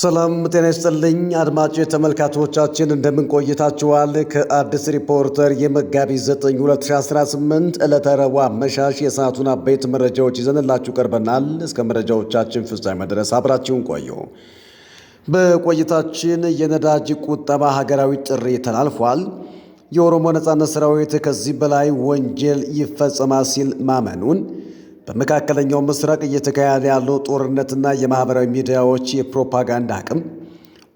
ሰላም ጤና ይስጥልኝ አድማጭ ተመልካቾቻችን እንደምን ቆይታችኋል? ከአዲስ ሪፖርተር የመጋቢት 9 2018 ዕለተ ረቡዕ አመሻሽ የሰዓቱን አበይት መረጃዎች ይዘንላችሁ ቀርበናል። እስከ መረጃዎቻችን ፍጻሜ ድረስ አብራችሁን ቆዩ። በቆይታችን የነዳጅ ቁጠባ ሀገራዊ ጥሪ ተላልፏል። የኦሮሞ ነጻነት ሰራዊት ከዚህ በላይ ወንጀል ይፈጸማል ሲል ማመኑን፣ በመካከለኛው ምስራቅ እየተካሄደ ያለው ጦርነትና የማህበራዊ ሚዲያዎች የፕሮፓጋንዳ አቅም፣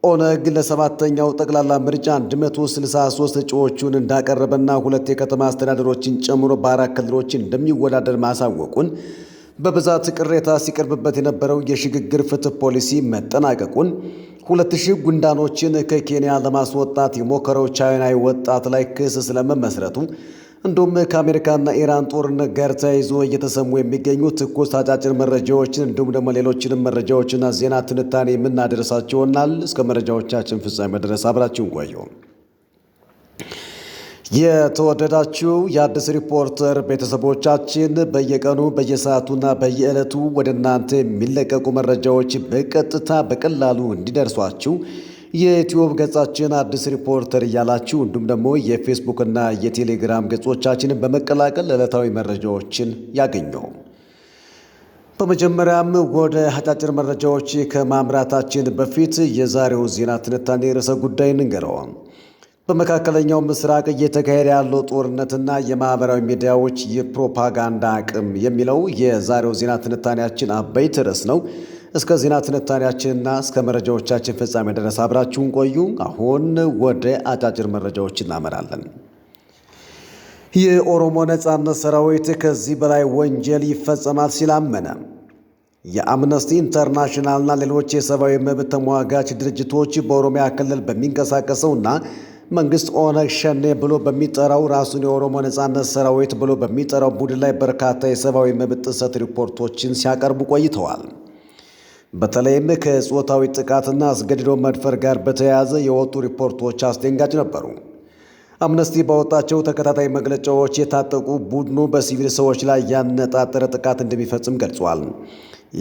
ኦነግ ለሰባተኛው ጠቅላላ ምርጫ 163 እጩዎቹን እንዳቀረበና 2 የከተማ አስተዳደሮችን ጨምሮ በ4 ክልሎች እንደሚወዳደር ማሳወቁን፣ በብዛት ቅሬታ ሲቀርብበት የነበረው የሽግግር ፍትህ ፖሊሲ መጠናቀቁን፣ 2000 ጉንዳኖችን ከኬንያ ለማስወጣት የሞከረው ቻይናዊ ወጣት ላይ ክስ ስለመመስረቱ፣ እንዲሁም ከአሜሪካና ኢራን ጦርነት ጋር ተያይዞ እየተሰሙ የሚገኙ ትኩስ አጫጭር መረጃዎችን እንዲሁም ደግሞ ሌሎችንም መረጃዎችና ዜና ትንታኔ የምናደርሳችሁ ይሆናል። እስከ መረጃዎቻችን ፍጻሜ ድረስ አብራችሁን ቆዩ። የተወደዳችሁ የአዲስ ሪፖርተር ቤተሰቦቻችን በየቀኑ በየሰዓቱና በየዕለቱ ወደ እናንተ የሚለቀቁ መረጃዎች በቀጥታ በቀላሉ እንዲደርሷችሁ የዩቲዩብ ገጻችን አዲስ ሪፖርተር እያላችሁ እንዲሁም ደግሞ የፌስቡክ እና የቴሌግራም ገጾቻችንን በመቀላቀል ዕለታዊ መረጃዎችን ያገኙ። በመጀመሪያም ወደ አጫጭር መረጃዎች ከማምራታችን በፊት የዛሬው ዜና ትንታኔ ርዕሰ ጉዳይ እንንገረው። በመካከለኛው ምስራቅ እየተካሄደ ያለው ጦርነትና የማህበራዊ ሚዲያዎች የፕሮፓጋንዳ አቅም የሚለው የዛሬው ዜና ትንታኔያችን አበይት ርዕስ ነው። እስከ ዜና ትንታኔያችንና እስከ መረጃዎቻችን ፍጻሜ ድረስ አብራችሁን ቆዩ። አሁን ወደ አጫጭር መረጃዎች እናመራለን። የኦሮሞ ነጻነት ሰራዊት ከዚህ በላይ ወንጀል ይፈጸማል ሲል አመነ። የአምነስቲ ኢንተርናሽናልና ሌሎች የሰብአዊ መብት ተሟጋች ድርጅቶች በኦሮሚያ ክልል በሚንቀሳቀሰውና መንግስት ኦነግ ሸኔ ብሎ በሚጠራው ራሱን የኦሮሞ ነጻነት ሰራዊት ብሎ በሚጠራው ቡድን ላይ በርካታ የሰብአዊ መብት ጥሰት ሪፖርቶችን ሲያቀርቡ ቆይተዋል። በተለይም ከጾታዊ ጥቃትና አስገድዶ መድፈር ጋር በተያያዘ የወጡ ሪፖርቶች አስደንጋጭ ነበሩ። አምነስቲ ባወጣቸው ተከታታይ መግለጫዎች የታጠቁ ቡድኑ በሲቪል ሰዎች ላይ ያነጣጠረ ጥቃት እንደሚፈጽም ገልጿል።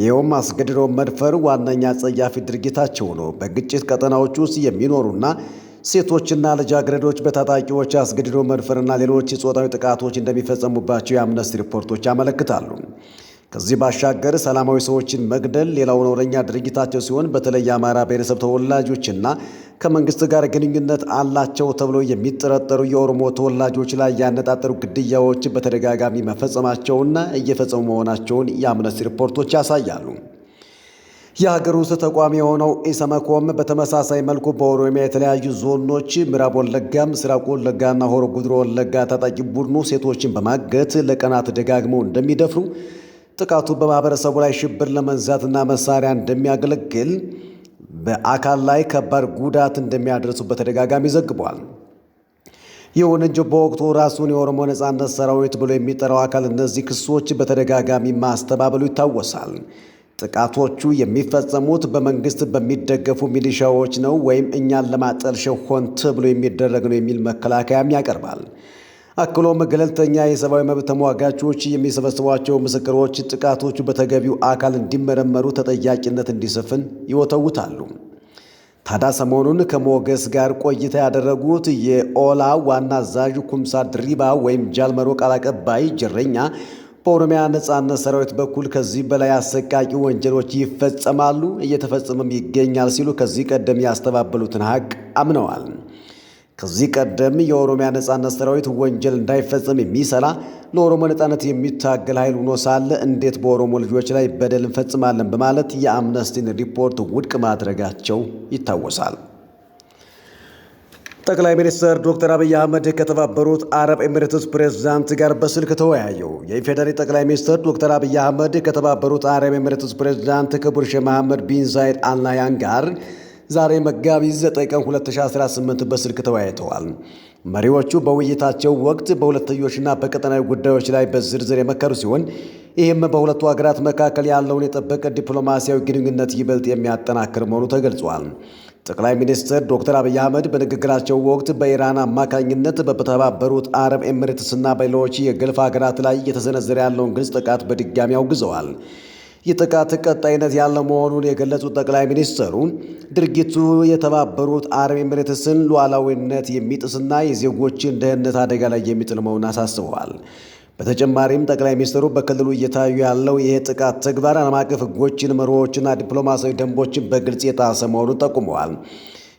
ይኸውም አስገድዶ መድፈር ዋነኛ ጸያፊ ድርጊታቸው ነው። በግጭት ቀጠናዎች ውስጥ የሚኖሩና ሴቶችና ልጃገረዶች በታጣቂዎች አስገድዶ መድፈርና ሌሎች ጾታዊ ጥቃቶች እንደሚፈጸሙባቸው የአምነስቲ ሪፖርቶች ያመለክታሉ። ከዚህ ባሻገር ሰላማዊ ሰዎችን መግደል ሌላው ነውረኛ ድርጊታቸው ሲሆን በተለይ የአማራ ብሔረሰብ ተወላጆችና ከመንግስት ጋር ግንኙነት አላቸው ተብሎ የሚጠረጠሩ የኦሮሞ ተወላጆች ላይ ያነጣጠሩ ግድያዎች በተደጋጋሚ መፈጸማቸውና እየፈጸሙ መሆናቸውን የአምነስቲ ሪፖርቶች ያሳያሉ። የሀገር ውስጥ ተቋም የሆነው ኢሰመኮም በተመሳሳይ መልኩ በኦሮሚያ የተለያዩ ዞኖች ምዕራብ ወለጋ፣ ምስራቅ ወለጋና ሆሮ ጉድሮ ወለጋ ታጣቂ ቡድኑ ሴቶችን በማገት ለቀናት ደጋግመው እንደሚደፍሩ፣ ጥቃቱ በማህበረሰቡ ላይ ሽብር ለመንዛትና መሳሪያ እንደሚያገለግል፣ በአካል ላይ ከባድ ጉዳት እንደሚያደርሱ በተደጋጋሚ ዘግቧል። ይሁን እንጂ በወቅቱ ራሱን የኦሮሞ ነጻነት ሰራዊት ብሎ የሚጠራው አካል እነዚህ ክሶች በተደጋጋሚ ማስተባበሉ ይታወሳል። ጥቃቶቹ የሚፈጸሙት በመንግስት በሚደገፉ ሚሊሻዎች ነው ወይም እኛን ለማጠልሸት ሆን ተብሎ የሚደረግ ነው የሚል መከላከያም ያቀርባል። አክሎም ገለልተኛ የሰብአዊ መብት ተሟጋቾች የሚሰበስቧቸው ምስክሮች ጥቃቶቹ በተገቢው አካል እንዲመረመሩ ተጠያቂነት እንዲሰፍን ይወተውታሉ። ታዲያ ሰሞኑን ከሞገስ ጋር ቆይታ ያደረጉት የኦላ ዋና አዛዥ ኩምሳ ድሪባ ወይም ጃልመሮ ቃል አቀባይ ጅሬኛ በኦሮሚያ ነጻነት ሰራዊት በኩል ከዚህ በላይ አሰቃቂ ወንጀሎች ይፈጸማሉ፣ እየተፈጸመም ይገኛል ሲሉ ከዚህ ቀደም ያስተባበሉትን ሀቅ አምነዋል። ከዚህ ቀደም የኦሮሚያ ነጻነት ሰራዊት ወንጀል እንዳይፈጸም የሚሰራ ለኦሮሞ ነጻነት የሚታገል ኃይል ሆኖ ሳለ እንዴት በኦሮሞ ልጆች ላይ በደል እንፈጽማለን በማለት የአምነስቲን ሪፖርት ውድቅ ማድረጋቸው ይታወሳል። ጠቅላይ ሚኒስትር ዶክተር አብይ አህመድ ከተባበሩት አረብ ኤሚሬትስ ፕሬዝዳንት ጋር በስልክ ተወያዩ። የኢፌዴሪ ጠቅላይ ሚኒስትር ዶክተር አብይ አህመድ ከተባበሩት አረብ ኤሚሬትስ ፕሬዝዳንት ክቡር ሼህ መሐመድ ቢን ዛይድ አል ናህያን ጋር ዛሬ መጋቢት 9 ቀን 2018 በስልክ ተወያይተዋል። መሪዎቹ በውይይታቸው ወቅት በሁለትዮሽና በቀጠናዊ ጉዳዮች ላይ በዝርዝር የመከሩ ሲሆን ይህም በሁለቱ ሀገራት መካከል ያለውን የጠበቀ ዲፕሎማሲያዊ ግንኙነት ይበልጥ የሚያጠናክር መሆኑ ተገልጿል። ጠቅላይ ሚኒስትር ዶክተር አብይ አህመድ በንግግራቸው ወቅት በኢራን አማካኝነት በተባበሩት አረብ ኤሚሬትስና በሌሎች የገልፍ ሀገራት ላይ እየተሰነዘረ ያለውን ግልጽ ጥቃት በድጋሚ አውግዘዋል። ይህ ጥቃት ቀጣይነት ያለው መሆኑን የገለጹት ጠቅላይ ሚኒስትሩ ድርጊቱ የተባበሩት አረብ ኤሚሬትስን ሉዓላዊነት የሚጥስና የዜጎችን ደህንነት አደጋ ላይ የሚጥል መሆኑን አሳስበዋል። በተጨማሪም ጠቅላይ ሚኒስትሩ በክልሉ እየታዩ ያለው ይህ ጥቃት ተግባር ዓለም አቀፍ ሕጎችን፣ መርሆዎችና ዲፕሎማሲያዊ ደንቦችን በግልጽ የጣሰ መሆኑን ጠቁመዋል።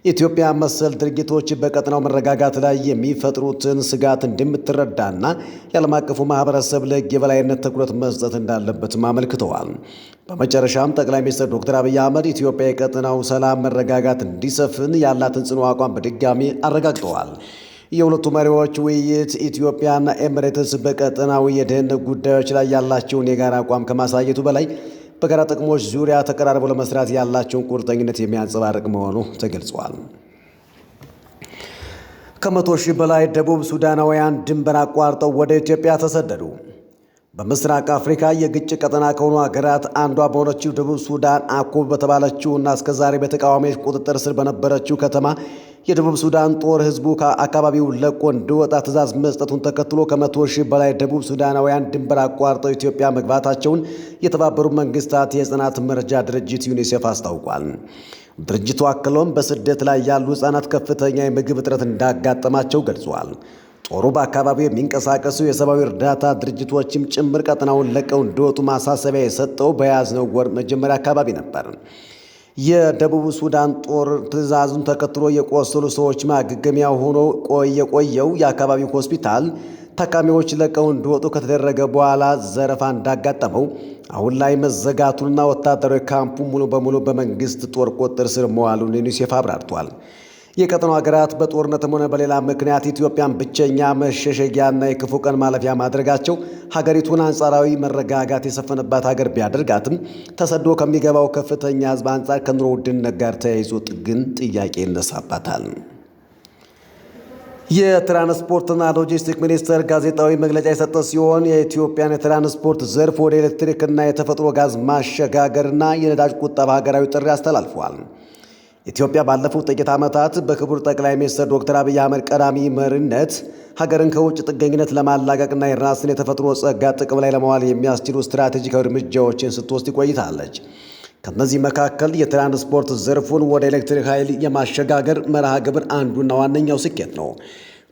ኢትዮጵያ መሰል ድርጊቶች በቀጠናው መረጋጋት ላይ የሚፈጥሩትን ስጋት እንደምትረዳና የዓለም አቀፉ ማህበረሰብ ለሕግ የበላይነት ትኩረት መስጠት እንዳለበትም አመልክተዋል። በመጨረሻም ጠቅላይ ሚኒስትር ዶክተር አብይ አህመድ ኢትዮጵያ የቀጠናው ሰላም፣ መረጋጋት እንዲሰፍን ያላትን ጽኑ አቋም በድጋሚ አረጋግጠዋል። የሁለቱ መሪዎች ውይይት ኢትዮጵያና ኤሚሬትስ በቀጠናዊ የደህንነት ጉዳዮች ላይ ያላቸውን የጋራ አቋም ከማሳየቱ በላይ በጋራ ጥቅሞች ዙሪያ ተቀራርበው ለመስራት ያላቸውን ቁርጠኝነት የሚያንጸባርቅ መሆኑ ተገልጿል። ከ100 ሺህ በላይ ደቡብ ሱዳናውያን ድንበር አቋርጠው ወደ ኢትዮጵያ ተሰደዱ። በምስራቅ አፍሪካ የግጭት ቀጠና ከሆኑ ሀገራት አንዷ በሆነችው ደቡብ ሱዳን አኮብ በተባለችው እና እስከዛሬ በተቃዋሚዎች ቁጥጥር ስር በነበረችው ከተማ የደቡብ ሱዳን ጦር ሕዝቡ ከአካባቢው ለቆ እንዲወጣ ትዕዛዝ መስጠቱን ተከትሎ ከ100 ሺህ በላይ ደቡብ ሱዳናውያን ድንበር አቋርጠው ኢትዮጵያ መግባታቸውን የተባበሩት መንግስታት የሕፃናት መርጃ ድርጅት ዩኒሴፍ አስታውቋል። ድርጅቱ አክሎም በስደት ላይ ያሉ ሕፃናት ከፍተኛ የምግብ እጥረት እንዳጋጠማቸው ገልጿል። ጦሩ በአካባቢው የሚንቀሳቀሱ የሰብአዊ እርዳታ ድርጅቶችም ጭምር ቀጠናውን ለቀው እንዲወጡ ማሳሰቢያ የሰጠው በያዝነው ወር መጀመሪያ አካባቢ ነበር። የደቡብ ሱዳን ጦር ትዕዛዙን ተከትሎ የቆሰሉ ሰዎች ማገገሚያ ሆኖ የቆየው የአካባቢው ሆስፒታል ታካሚዎች ለቀው እንዲወጡ ከተደረገ በኋላ ዘረፋ እንዳጋጠመው አሁን ላይ መዘጋቱንና ወታደራዊ ካምፑ ሙሉ በሙሉ በመንግስት ጦር ቁጥጥር ስር መዋሉን ዩኒሴፍ አብራርቷል። የቀጠናው ሀገራት በጦርነትም ሆነ በሌላ ምክንያት ኢትዮጵያን ብቸኛ መሸሸጊያና የክፉ ቀን ማለፊያ ማድረጋቸው ሀገሪቱን አንጻራዊ መረጋጋት የሰፈነባት ሀገር ቢያደርጋትም ተሰዶ ከሚገባው ከፍተኛ ሕዝብ አንጻር ከኑሮ ውድነት ጋር ተያይዞ ግን ጥያቄ ይነሳባታል። የትራንስፖርትና ሎጂስቲክ ሚኒስቴር ጋዜጣዊ መግለጫ የሰጠ ሲሆን የኢትዮጵያን የትራንስፖርት ዘርፍ ወደ ኤሌክትሪክና የተፈጥሮ ጋዝ ማሸጋገርና የነዳጅ ቁጠባ ሀገራዊ ጥሪ አስተላልፏል። ኢትዮጵያ ባለፉት ጥቂት ዓመታት በክቡር ጠቅላይ ሚኒስትር ዶክተር አብይ አህመድ ቀዳሚ መሪነት ሀገርን ከውጭ ጥገኝነት ለማላቀቅና የራስን የተፈጥሮ ጸጋ ጥቅም ላይ ለማዋል የሚያስችሉ ስትራቴጂካዊ እርምጃዎችን ስትወስድ ቆይታለች። ከነዚህ መካከል የትራንስፖርት ዘርፉን ወደ ኤሌክትሪክ ኃይል የማሸጋገር መርሃ ግብር አንዱና ዋነኛው ስኬት ነው።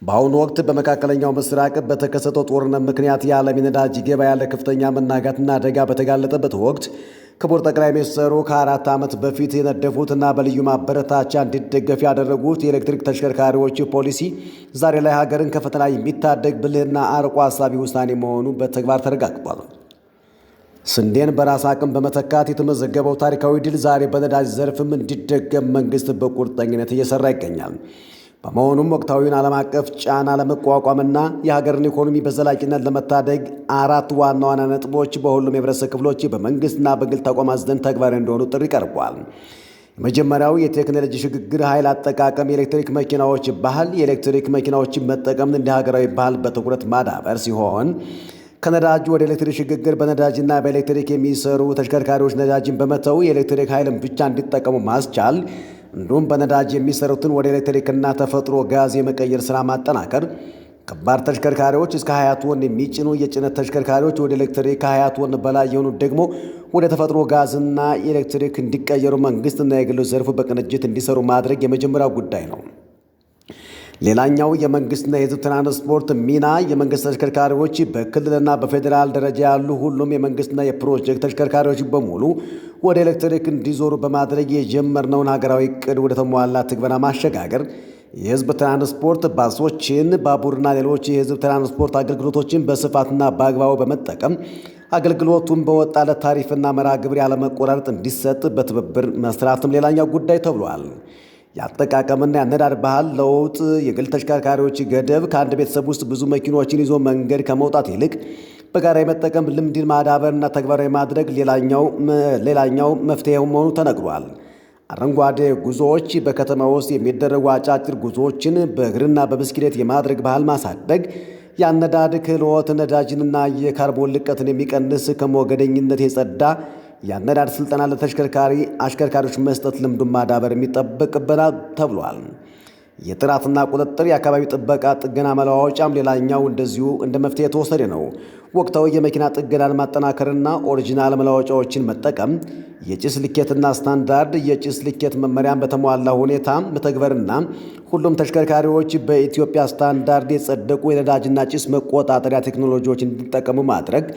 በአሁኑ ወቅት በመካከለኛው ምስራቅ በተከሰተው ጦርነት ምክንያት የዓለም የነዳጅ ገበያ ለከፍተኛ መናጋትና አደጋ በተጋለጠበት ወቅት ክቡር ጠቅላይ ሚኒስትሩ ከ4 ዓመት በፊት የነደፉትና በልዩ ማበረታቻ እንዲደገፍ ያደረጉት የኤሌክትሪክ ተሽከርካሪዎች ፖሊሲ ዛሬ ላይ ሀገርን ከፈተና የሚታደግ ብልህና አርቆ አሳቢ ውሳኔ መሆኑ በተግባር ተረጋግጧል። ስንዴን በራስ አቅም በመተካት የተመዘገበው ታሪካዊ ድል ዛሬ በነዳጅ ዘርፍም እንዲደገም መንግስት በቁርጠኝነት እየሰራ ይገኛል። በመሆኑም ወቅታዊውን ዓለም አቀፍ ጫና ለመቋቋምና የሀገርን ኢኮኖሚ በዘላቂነት ለመታደግ 4 ዋና ዋና ነጥቦች በሁሉም የህብረተሰብ ክፍሎች በመንግስትና በግል ተቋማት ዘንድ ተግባራዊ እንዲሆኑ ጥሪ ቀርቧል። የመጀመሪያው የቴክኖሎጂ ሽግግር ኃይል አጠቃቀም የኤሌክትሪክ መኪናዎች ባህል የኤሌክትሪክ መኪናዎችን መጠቀም እንደ ሀገራዊ ባህል በትኩረት ማዳበር ሲሆን ከነዳጅ ወደ ኤሌክትሪክ ሽግግር በነዳጅና በኤሌክትሪክ የሚሰሩ ተሽከርካሪዎች ነዳጅን በመተው የኤሌክትሪክ ኃይልን ብቻ እንዲጠቀሙ ማስቻል እንዲሁም በነዳጅ የሚሰሩትን ወደ ኤሌክትሪክና ተፈጥሮ ጋዝ የመቀየር ሥራ ማጠናከር፣ ከባድ ተሽከርካሪዎች እስከ 20 ቶን የሚጭኑ የጭነት ተሽከርካሪዎች ወደ ኤሌክትሪክ፣ ከ20 ቶን በላይ የሆኑት ደግሞ ወደ ተፈጥሮ ጋዝና ኤሌክትሪክ እንዲቀየሩ መንግስትና የግሉ ዘርፉ በቅንጅት እንዲሰሩ ማድረግ የመጀመሪያው ጉዳይ ነው። ሌላኛው የመንግስትና የህዝብ ትራንስፖርት ሚና የመንግስት ተሽከርካሪዎች በክልልና በፌዴራል ደረጃ ያሉ ሁሉም የመንግስትና የፕሮጀክት ተሽከርካሪዎች በሙሉ ወደ ኤሌክትሪክ እንዲዞሩ በማድረግ የጀመርነውን ሀገራዊ ዕቅድ ወደ ተሟላ ትግበራ ማሸጋገር፣ የህዝብ ትራንስፖርት ባሶችን፣ ባቡርና ሌሎች የህዝብ ትራንስፖርት አገልግሎቶችን በስፋትና በአግባቡ በመጠቀም አገልግሎቱን በወጣለት ታሪፍና መርሃ ግብር ያለመቆራረጥ እንዲሰጥ በትብብር መስራትም ሌላኛው ጉዳይ ተብሏል። የአጠቃቀምና የአነዳድ ባህል ለውጥ የግል ተሽከርካሪዎች ገደብ ከአንድ ቤተሰብ ውስጥ ብዙ መኪኖችን ይዞ መንገድ ከመውጣት ይልቅ በጋራ የመጠቀም ልምድን ማዳበርና ተግባራዊ ማድረግ ሌላኛው መፍትሄው መሆኑ ተነግሯል። አረንጓዴ ጉዞዎች፣ በከተማ ውስጥ የሚደረጉ አጫጭር ጉዞዎችን በእግርና በብስክሌት የማድረግ ባህል ማሳደግ፣ የአነዳድ ክህሎት ነዳጅንና የካርቦን ልቀትን የሚቀንስ ከሞገደኝነት የጸዳ የአነዳድ ስልጠና ለተሽከርካሪ አሽከርካሪዎች መስጠት ልምዱን ማዳበር የሚጠበቅበታል ተብሏል። የጥራትና ቁጥጥር፣ የአካባቢ ጥበቃ፣ ጥገና መለዋወጫም ሌላኛው እንደዚሁ እንደ መፍትሄ የተወሰደ ነው። ወቅታዊ የመኪና ጥገናን ማጠናከርና ኦሪጂናል መለዋወጫዎችን መጠቀም፣ የጭስ ልኬትና ስታንዳርድ የጭስ ልኬት መመሪያን በተሟላ ሁኔታ መተግበርና ሁሉም ተሽከርካሪዎች በኢትዮጵያ ስታንዳርድ የጸደቁ የነዳጅና ጭስ መቆጣጠሪያ ቴክኖሎጂዎች እንዲጠቀሙ ማድረግ።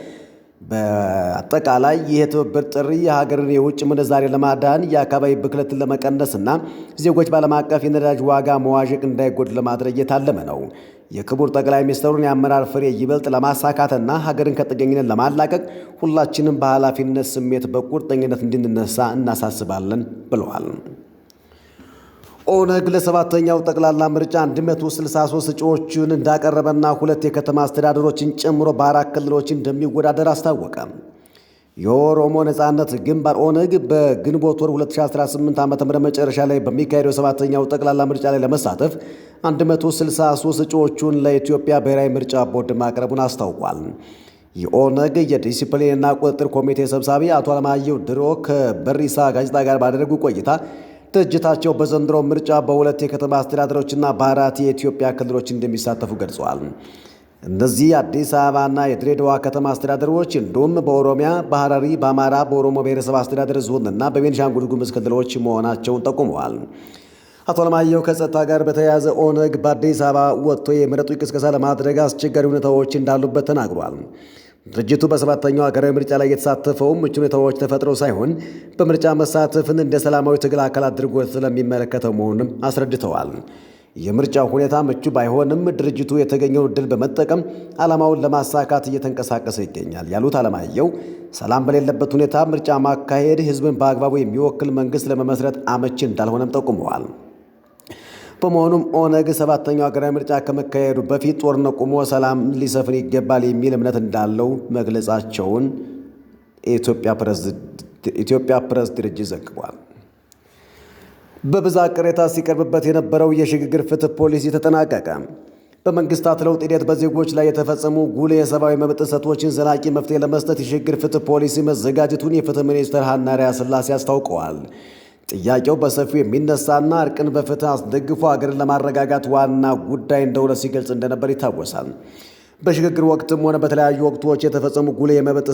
በአጠቃላይ ይህ የትብብር ጥሪ የሀገርን የውጭ ምንዛሬ ለማዳን፣ የአካባቢ ብክለትን ለመቀነስና ዜጎች በዓለም አቀፍ የነዳጅ ዋጋ መዋዠቅ እንዳይጎዱ ለማድረግ የታለመ ነው። የክቡር ጠቅላይ ሚኒስትሩን የአመራር ፍሬ ይበልጥ ለማሳካትና ሀገርን ከጥገኝነት ለማላቀቅ ሁላችንም በኃላፊነት ስሜት በቁርጠኝነት እንድንነሳ እናሳስባለን ብለዋል። ኦነግ ለሰባተኛው ጠቅላላ ምርጫ 163 እጩዎችን እንዳቀረበና 2 የከተማ አስተዳደሮችን ጨምሮ በ4 ክልሎች እንደሚወዳደር አስታወቀ። የኦሮሞ ነጻነት ግንባር ኦነግ በግንቦት ወር 2018 ዓ.ም መጨረሻ ላይ በሚካሄደው ሰባተኛው ጠቅላላ ምርጫ ላይ ለመሳተፍ 163 እጩዎቹን ለኢትዮጵያ ብሔራዊ ምርጫ ቦርድ ማቅረቡን አስታውቋል። የኦነግ የዲሲፕሊንና ቁጥጥር ኮሚቴ ሰብሳቢ አቶ አለማየሁ ድሮ ከበሪሳ ጋዜጣ ጋር ባደረጉ ቆይታ ድርጅታቸው በዘንድሮ ምርጫ በ2 የከተማ አስተዳደሮችና በ4 የኢትዮጵያ ክልሎች እንደሚሳተፉ ገልጸዋል። እነዚህ የአዲስ አበባና የድሬዳዋ ከተማ አስተዳደሮች እንዲሁም በኦሮሚያ፣ በሐረሪ፣ በአማራ፣ በኦሮሞ ብሔረሰብ አስተዳደር ዞንና በቤኒሻንጉል ጉሙዝ ክልሎች መሆናቸውን ጠቁመዋል። አቶ አለማየሁ ከጸጥታ ጋር በተያያዘ ኦነግ በአዲስ አበባ ወጥቶ የምረጡኝ ቅስቀሳ ለማድረግ አስቸጋሪ ሁኔታዎች እንዳሉበት ተናግሯል። ድርጅቱ በሰባተኛው ሀገራዊ ምርጫ ላይ የተሳተፈው ምቹ ሁኔታዎች ተፈጥሮ ሳይሆን በምርጫ መሳተፍን እንደ ሰላማዊ ትግል አካል አድርጎ ስለሚመለከተው መሆኑንም አስረድተዋል። የምርጫው ሁኔታ ምቹ ባይሆንም ድርጅቱ የተገኘውን ዕድል በመጠቀም ዓላማውን ለማሳካት እየተንቀሳቀሰ ይገኛል ያሉት አለማየሁ ሰላም በሌለበት ሁኔታ ምርጫ ማካሄድ ሕዝብን በአግባቡ የሚወክል መንግሥት ለመመስረት አመቺ እንዳልሆነም ጠቁመዋል። በመሆኑም ኦነግ ሰባተኛው ሀገራዊ ምርጫ ከመካሄዱ በፊት ጦርነት ቆሞ ሰላም ሊሰፍን ይገባል የሚል እምነት እንዳለው መግለጻቸውን ኢትዮጵያ ፕሬስ ድርጅት ዘግቧል። በብዛት ቅሬታ ሲቀርብበት የነበረው የሽግግር ፍትህ ፖሊሲ ተጠናቀቀ። በመንግስታት ለውጥ ሂደት በዜጎች ላይ የተፈጸሙ ጉልህ የሰብአዊ መብት ጥሰቶችን ዘላቂ መፍትሄ ለመስጠት የሽግግር ፍትህ ፖሊሲ መዘጋጀቱን የፍትህ ሚኒስትር ሀናሪያ ስላሴ አስታውቀዋል። ጥያቄው በሰፊው የሚነሳና እርቅን በፍትህ አስደግፎ ሀገርን ለማረጋጋት ዋና ጉዳይ እንደሆነ ሲገልጽ እንደነበር ይታወሳል። በሽግግር ወቅትም ሆነ በተለያዩ ወቅቶች የተፈጸሙ ጉልህ የመብት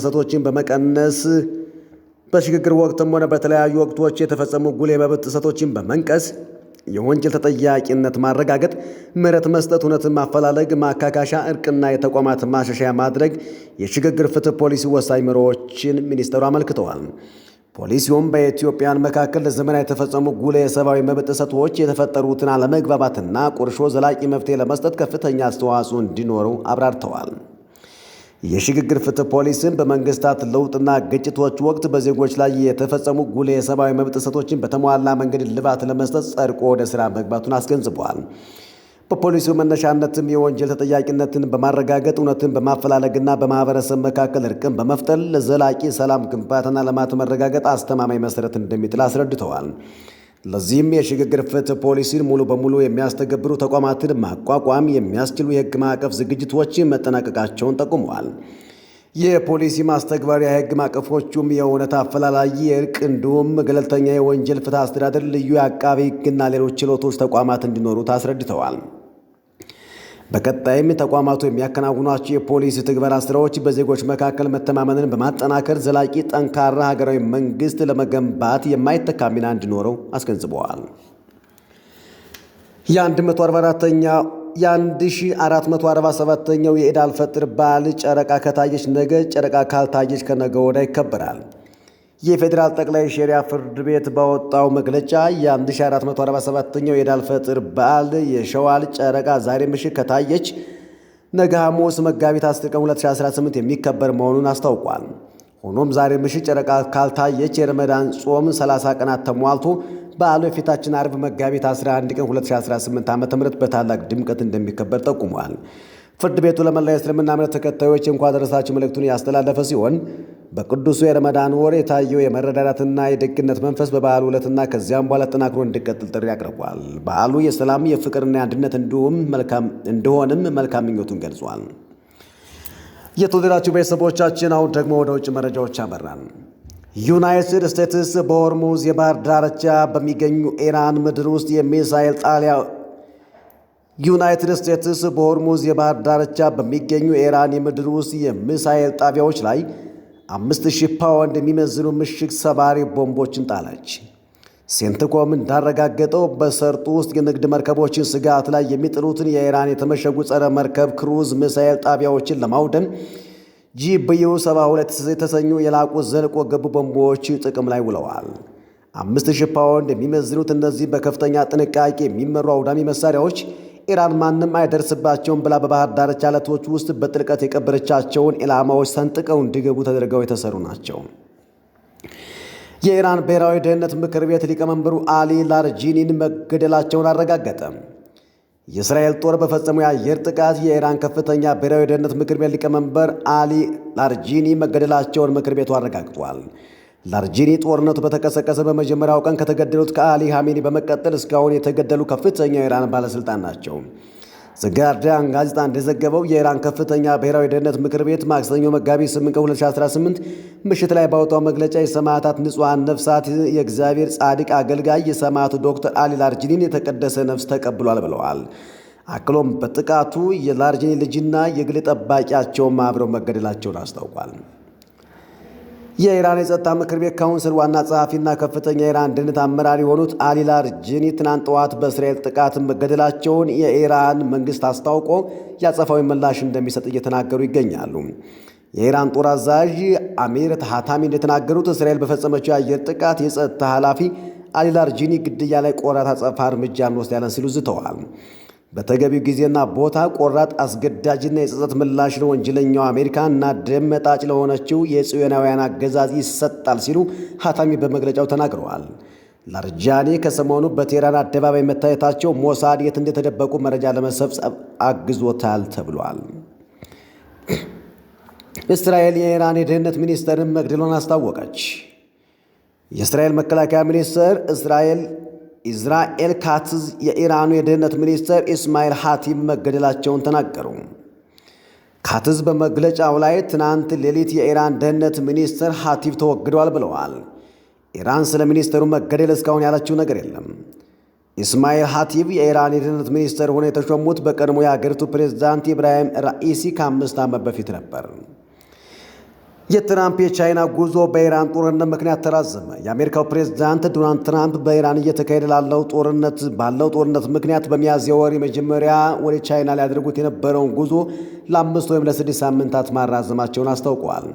ጥሰቶችን በመንቀስ የወንጀል ተጠያቂነት ማረጋገጥ፣ ምህረት መስጠት፣ እውነትን ማፈላለግ፣ ማካካሻ፣ እርቅና የተቋማት ማሻሻያ ማድረግ የሽግግር ፍትህ ፖሊሲ ወሳኝ መርሆዎችን ሚኒስትሩ አመልክተዋል። ፖሊሲውም በኢትዮጵያን መካከል ለዘመናት የተፈጸሙ ጉልህ የሰብአዊ መብት ጥሰቶች የተፈጠሩትን አለመግባባትና ቁርሾ ዘላቂ መፍትሄ ለመስጠት ከፍተኛ አስተዋጽኦ እንዲኖረው አብራርተዋል። የሽግግር ፍትህ ፖሊሲን በመንግስታት ለውጥና ግጭቶች ወቅት በዜጎች ላይ የተፈጸሙ ጉልህ የሰብአዊ መብት ጥሰቶችን በተሟላ መንገድ እልባት ለመስጠት ጸድቆ ወደ ሥራ መግባቱን አስገንዝበዋል። በፖሊሲው መነሻነትም የወንጀል ተጠያቂነትን በማረጋገጥ እውነትን በማፈላለግና በማህበረሰብ መካከል እርቅን በመፍጠር ለዘላቂ ሰላም ግንባታና ልማት መረጋገጥ አስተማማኝ መሰረት እንደሚጥል አስረድተዋል። ለዚህም የሽግግር ፍትህ ፖሊሲን ሙሉ በሙሉ የሚያስተገብሩ ተቋማትን ማቋቋም የሚያስችሉ የህግ ማዕቀፍ ዝግጅቶች መጠናቀቃቸውን ጠቁመዋል። የፖሊሲ ማስተግበሪያ የህግ ማዕቀፎቹም የእውነት አፈላላጊ፣ የእርቅ እንዲሁም ገለልተኛ የወንጀል ፍትህ አስተዳደር፣ ልዩ የአቃቤ ህግና ሌሎች ችሎቶች ተቋማት እንዲኖሩት አስረድተዋል። በቀጣይም ተቋማቱ የሚያከናውኗቸው የፖሊሲ ትግበራ ስራዎች በዜጎች መካከል መተማመንን በማጠናከር ዘላቂ ጠንካራ ሀገራዊ መንግስት ለመገንባት የማይተካ ሚና እንዲኖረው አስገንዝበዋል። የ1447ኛው የኢድ አልፈጥር በዓል ጨረቃ ከታየች ነገ፣ ጨረቃ ካልታየች ከነገ ወዲያ ይከበራል። የፌዴራል ጠቅላይ ሸሪዓ ፍርድ ቤት ባወጣው መግለጫ የ1447ኛው የኢድ አልፈጥር በዓል የሸዋል ጨረቃ ዛሬ ምሽት ከታየች ነገ ሐሙስ መጋቢት 10 ቀን 2018 የሚከበር መሆኑን አስታውቋል። ሆኖም ዛሬ ምሽት ጨረቃ ካልታየች የረመዳን ጾም 30 ቀናት ተሟልቶ በዓሉ የፊታችን አርብ መጋቢት 11 ቀን 2018 ዓ.ም በታላቅ ድምቀት እንደሚከበር ጠቁሟል። ፍርድ ቤቱ ለመላ የእስልምና እምነት ተከታዮች እንኳን አደረሳችሁ መልእክቱን ያስተላለፈ ሲሆን በቅዱሱ የረመዳን ወር የታየው የመረዳዳትና የደግነት መንፈስ በበዓሉ ዕለትና ከዚያም በኋላ ተጠናክሮ እንዲቀጥል ጥሪ አቅርቧል። በዓሉ የሰላም የፍቅርና የአንድነት እንዲሆንም መልካም ምኞቱን ገልጿል። የተወደዳችሁ ቤተሰቦቻችን አሁን ደግሞ ወደ ውጭ መረጃዎች አመራን። ዩናይትድ ስቴትስ በሆርሙዝ የባህር ዳርቻ በሚገኙ ኢራን ምድር ውስጥ የሚሳኤል ጣቢያ ዩናይትድ ስቴትስ በሆርሙዝ የባህር ዳርቻ በሚገኙ የኢራን የምድር ውስጥ የሚሳኤል ጣቢያዎች ላይ 5000 ፓውንድ የሚመዝኑ ምሽግ ሰባሪ ቦምቦችን ጣለች። ሴንትኮም እንዳረጋገጠው በሰርጡ ውስጥ የንግድ መርከቦችን ስጋት ላይ የሚጥሉትን የኢራን የተመሸጉ ጸረ መርከብ ክሩዝ ሚሳኤል ጣቢያዎችን ለማውደም GBU-72 የተሰኙ የላቁ ዘልቆ ገቡ ቦምቦች ጥቅም ላይ ውለዋል። 5000 ፓውንድ የሚመዝኑት እነዚህ በከፍተኛ ጥንቃቄ የሚመሩ አውዳሚ መሳሪያዎች ኢራን ማንም አይደርስባቸውም ብላ በባህር ዳርቻ ዓለቶች ውስጥ በጥልቀት የቀበረቻቸውን ኢላማዎች ሰንጥቀው እንዲገቡ ተደርገው የተሰሩ ናቸው። የኢራን ብሔራዊ ደህንነት ምክር ቤት ሊቀመንበሩ አሊ ላርጂኒን መገደላቸውን አረጋገጠ። የእስራኤል ጦር በፈጸመው የአየር ጥቃት የኢራን ከፍተኛ ብሔራዊ ደህንነት ምክር ቤት ሊቀመንበር አሊ ላርጂኒ መገደላቸውን ምክር ቤቱ አረጋግጧል። ላርጂኒ ጦርነቱ በተቀሰቀሰ በመጀመሪያው ቀን ከተገደሉት ከአሊ ሐሜኒ በመቀጠል እስካሁን የተገደሉ ከፍተኛ የኢራን ባለሥልጣን ናቸው። ዘጋርዲያን ጋዜጣ እንደዘገበው የኢራን ከፍተኛ ብሔራዊ ደህንነት ምክር ቤት ማክሰኞ መጋቢት 8 ቀን 2018 ምሽት ላይ ባወጣው መግለጫ የሰማዕታት ንጹሐን ነፍሳት የእግዚአብሔር ጻድቅ አገልጋይ የሰማዕቱ ዶክተር አሊ ላርጂኒን የተቀደሰ ነፍስ ተቀብሏል ብለዋል። አክሎም በጥቃቱ የላርጂኒ ልጅና የግል ጠባቂያቸውም አብረው መገደላቸውን አስታውቋል። የኢራን የጸጥታ ምክር ቤት ካውንስል ዋና ጸሐፊና ከፍተኛ የኢራን ደህንነት አመራር የሆኑት አሊ ላርጂኒ ትናንት ጠዋት በእስራኤል ጥቃት መገደላቸውን የኢራን መንግሥት አስታውቆ ያጸፋዊ ምላሽ እንደሚሰጥ እየተናገሩ ይገኛሉ። የኢራን ጦር አዛዥ አሚር ታሃታሚ እንደተናገሩት እስራኤል በፈጸመችው የአየር ጥቃት የጸጥታ ኃላፊ አሊ ላርጂኒ ግድያ ላይ ቆራጥ አጸፋ እርምጃ እንወስዳለን ሲሉ ዝተዋል። በተገቢው ጊዜና ቦታ ቆራጥ አስገዳጅና የጸጸት ምላሽ ለወንጀለኛው አሜሪካና ደም መጣጭ ለሆነችው የጽዮናውያን አገዛዝ ይሰጣል ሲሉ ሐታሚ በመግለጫው ተናግረዋል። ላርጃኒ ከሰሞኑ በቴህራን አደባባይ መታየታቸው ሞሳድ የት እንደተደበቁ መረጃ ለመሰብሰብ አግዞታል ተብሏል። እስራኤል የኢራን የደህንነት ሚኒስትርን መግደሏን አስታወቀች። የእስራኤል መከላከያ ሚኒስትር ኢዝራኤል ካትዝ የኢራኑ የደህንነት ሚኒስትር ኢስማኤል ሐቲም መገደላቸውን ተናገሩ። ካትዝ በመግለጫው ላይ ትናንት ሌሊት የኢራን ደህንነት ሚኒስትር ሐቲብ ተወግደዋል ብለዋል። ኢራን ስለ ሚኒስትሩ መገደል እስካሁን ያለችው ነገር የለም። ኢስማኤል ሐቲብ የኢራን የደህንነት ሚኒስትር ሆነው የተሾሙት በቀድሞ የአገሪቱ ፕሬዝዳንት ኢብራሂም ራኢሲ ከ5 ዓመት በፊት ነበር። የትራምፕ የቻይና ጉዞ በኢራን ጦርነት ምክንያት ተራዘመ። የአሜሪካው ፕሬዝዳንት ዶናልድ ትራምፕ በኢራን እየተካሄደ ባለው ጦርነት ምክንያት በሚያዝያ ወር መጀመሪያ ወደ ቻይና ሊያደርጉት የነበረውን ጉዞ ለ5 ወይም ለ6 ሳምንታት ማራዘማቸውን አስታውቀዋል።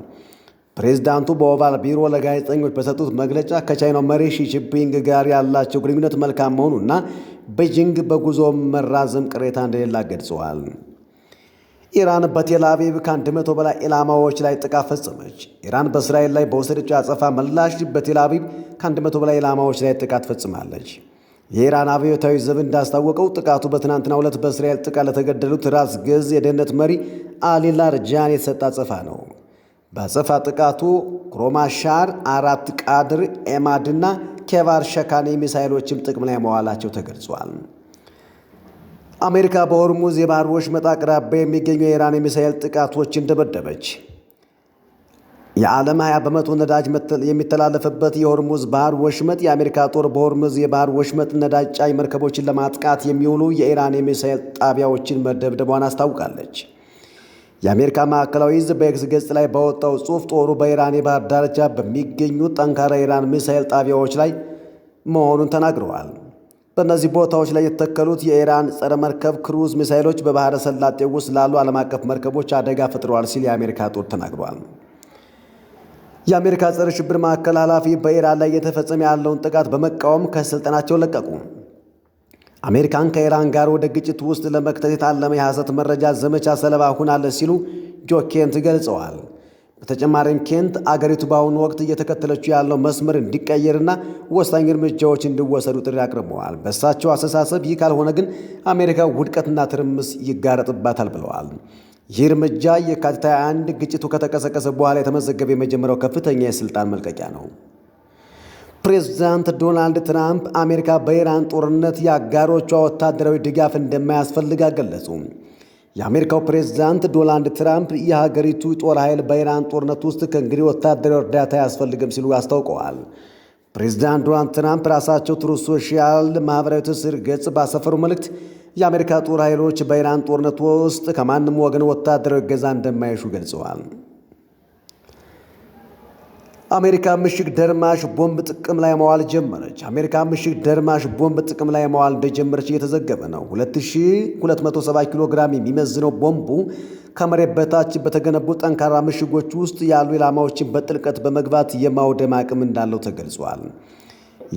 ፕሬዝዳንቱ በኦቫል ቢሮ ለጋዜጠኞች በሰጡት መግለጫ ከቻይናው መሪ ሺ ጂንፒንግ ጋር ያላቸው ግንኙነት መልካም መሆኑና ቤጂንግ በጉዞ መራዘም ቅሬታ እንደሌላ ገልጸዋል። ኢራን በቴል አቪቭ ከ100 በላይ ኢላማዎች ላይ ጥቃት ፈጸመች። ኢራን በእስራኤል ላይ በወሰደችው አጸፋ ምላሽ በቴል አቪቭ ከ100 በላይ ኢላማዎች ላይ ጥቃት ፈጽማለች። የኢራን አብዮታዊ ዘብ እንዳስታወቀው ጥቃቱ በትናንትናው ዕለት በእስራኤል ጥቃት ለተገደሉት ራስ ገዝ የደህንነት መሪ አሊ ላርጃኒ የተሰጠ አጸፋ ነው። በአጸፋ ጥቃቱ ክሮማሻር፣ 4 ቃድር፣ ኤማድና ኬቫር ሸካኔ ሚሳይሎችም ጥቅም ላይ መዋላቸው ተገልጿል። አሜሪካ በሆርሙዝ የባህር ወሽመጥ አቅራቢያ የሚገኙ የኢራን የሚሳኤል ጥቃቶችን ደበደበች። የዓለም 20 በመቶ ነዳጅ የሚተላለፍበት የሆርሙዝ ባህር ወሽመጥ የአሜሪካ ጦር በሆርሙዝ የባህር ወሽመጥ ነዳጅ ጫኝ መርከቦችን ለማጥቃት የሚውሉ የኢራን የሚሳኤል ጣቢያዎችን መደብደቧን አስታውቃለች። የአሜሪካ ማዕከላዊ ዕዝ በኤክስ ገጽ ላይ ባወጣው ጽሑፍ ጦሩ በኢራን የባህር ዳርቻ በሚገኙ ጠንካራ የኢራን ሚሳኤል ጣቢያዎች ላይ መሆኑን ተናግረዋል። በእነዚህ ቦታዎች ላይ የተተከሉት የኢራን ጸረ መርከብ ክሩዝ ሚሳይሎች በባህረ ሰላጤ ውስጥ ላሉ ዓለም አቀፍ መርከቦች አደጋ ፈጥረዋል ሲል የአሜሪካ ጦር ተናግሯል። የአሜሪካ ጸረ ሽብር ማዕከል ኃላፊ በኢራን ላይ እየተፈጸመ ያለውን ጥቃት በመቃወም ከስልጣናቸው ለቀቁ። አሜሪካን ከኢራን ጋር ወደ ግጭት ውስጥ ለመክተት የታለመ የሐሰት መረጃ ዘመቻ ሰለባ ሆናለች ሲሉ ጆ ኬንት ገልጸዋል። በተጨማሪም ኬንት አገሪቱ በአሁኑ ወቅት እየተከተለችው ያለው መስመር እንዲቀየርና ወሳኝ እርምጃዎች እንዲወሰዱ ጥሪ አቅርበዋል። በእሳቸው አስተሳሰብ ይህ ካልሆነ ግን አሜሪካ ውድቀትና ትርምስ ይጋረጥባታል ብለዋል። ይህ እርምጃ የካቲት 21 ግጭቱ ከተቀሰቀሰ በኋላ የተመዘገበ የመጀመሪያው ከፍተኛ የሥልጣን መልቀቂያ ነው። ፕሬዝዳንት ዶናልድ ትራምፕ አሜሪካ በኢራን ጦርነት የአጋሮቿ ወታደራዊ ድጋፍ እንደማያስፈልግ ገለጹ። የአሜሪካው ፕሬዝዳንት ዶናልድ ትራምፕ የሀገሪቱ ጦር ኃይል በኢራን ጦርነት ውስጥ ከእንግዲህ ወታደራዊ እርዳታ አያስፈልግም ሲሉ አስታውቀዋል። ፕሬዝዳንት ዶናልድ ትራምፕ ራሳቸው ትሩዝ ሶሻል ማኅበራዊ ትስስር ገጽ ባሰፈሩ መልእክት የአሜሪካ ጦር ኃይሎች በኢራን ጦርነት ውስጥ ከማንም ወገን ወታደራዊ እገዛ እንደማይሹ ገልጸዋል። አሜሪካ ምሽግ ደርማሽ ቦምብ ጥቅም ላይ መዋል ጀመረች። አሜሪካ ምሽግ ደርማሽ ቦምብ ጥቅም ላይ መዋል እንደጀመረች እየተዘገበ ነው። 2270 ኪሎ ግራም የሚመዝነው ቦምቡ ከመሬት በታች በተገነቡ ጠንካራ ምሽጎች ውስጥ ያሉ ኢላማዎችን በጥልቀት በመግባት የማውደም አቅም እንዳለው ተገልጿል።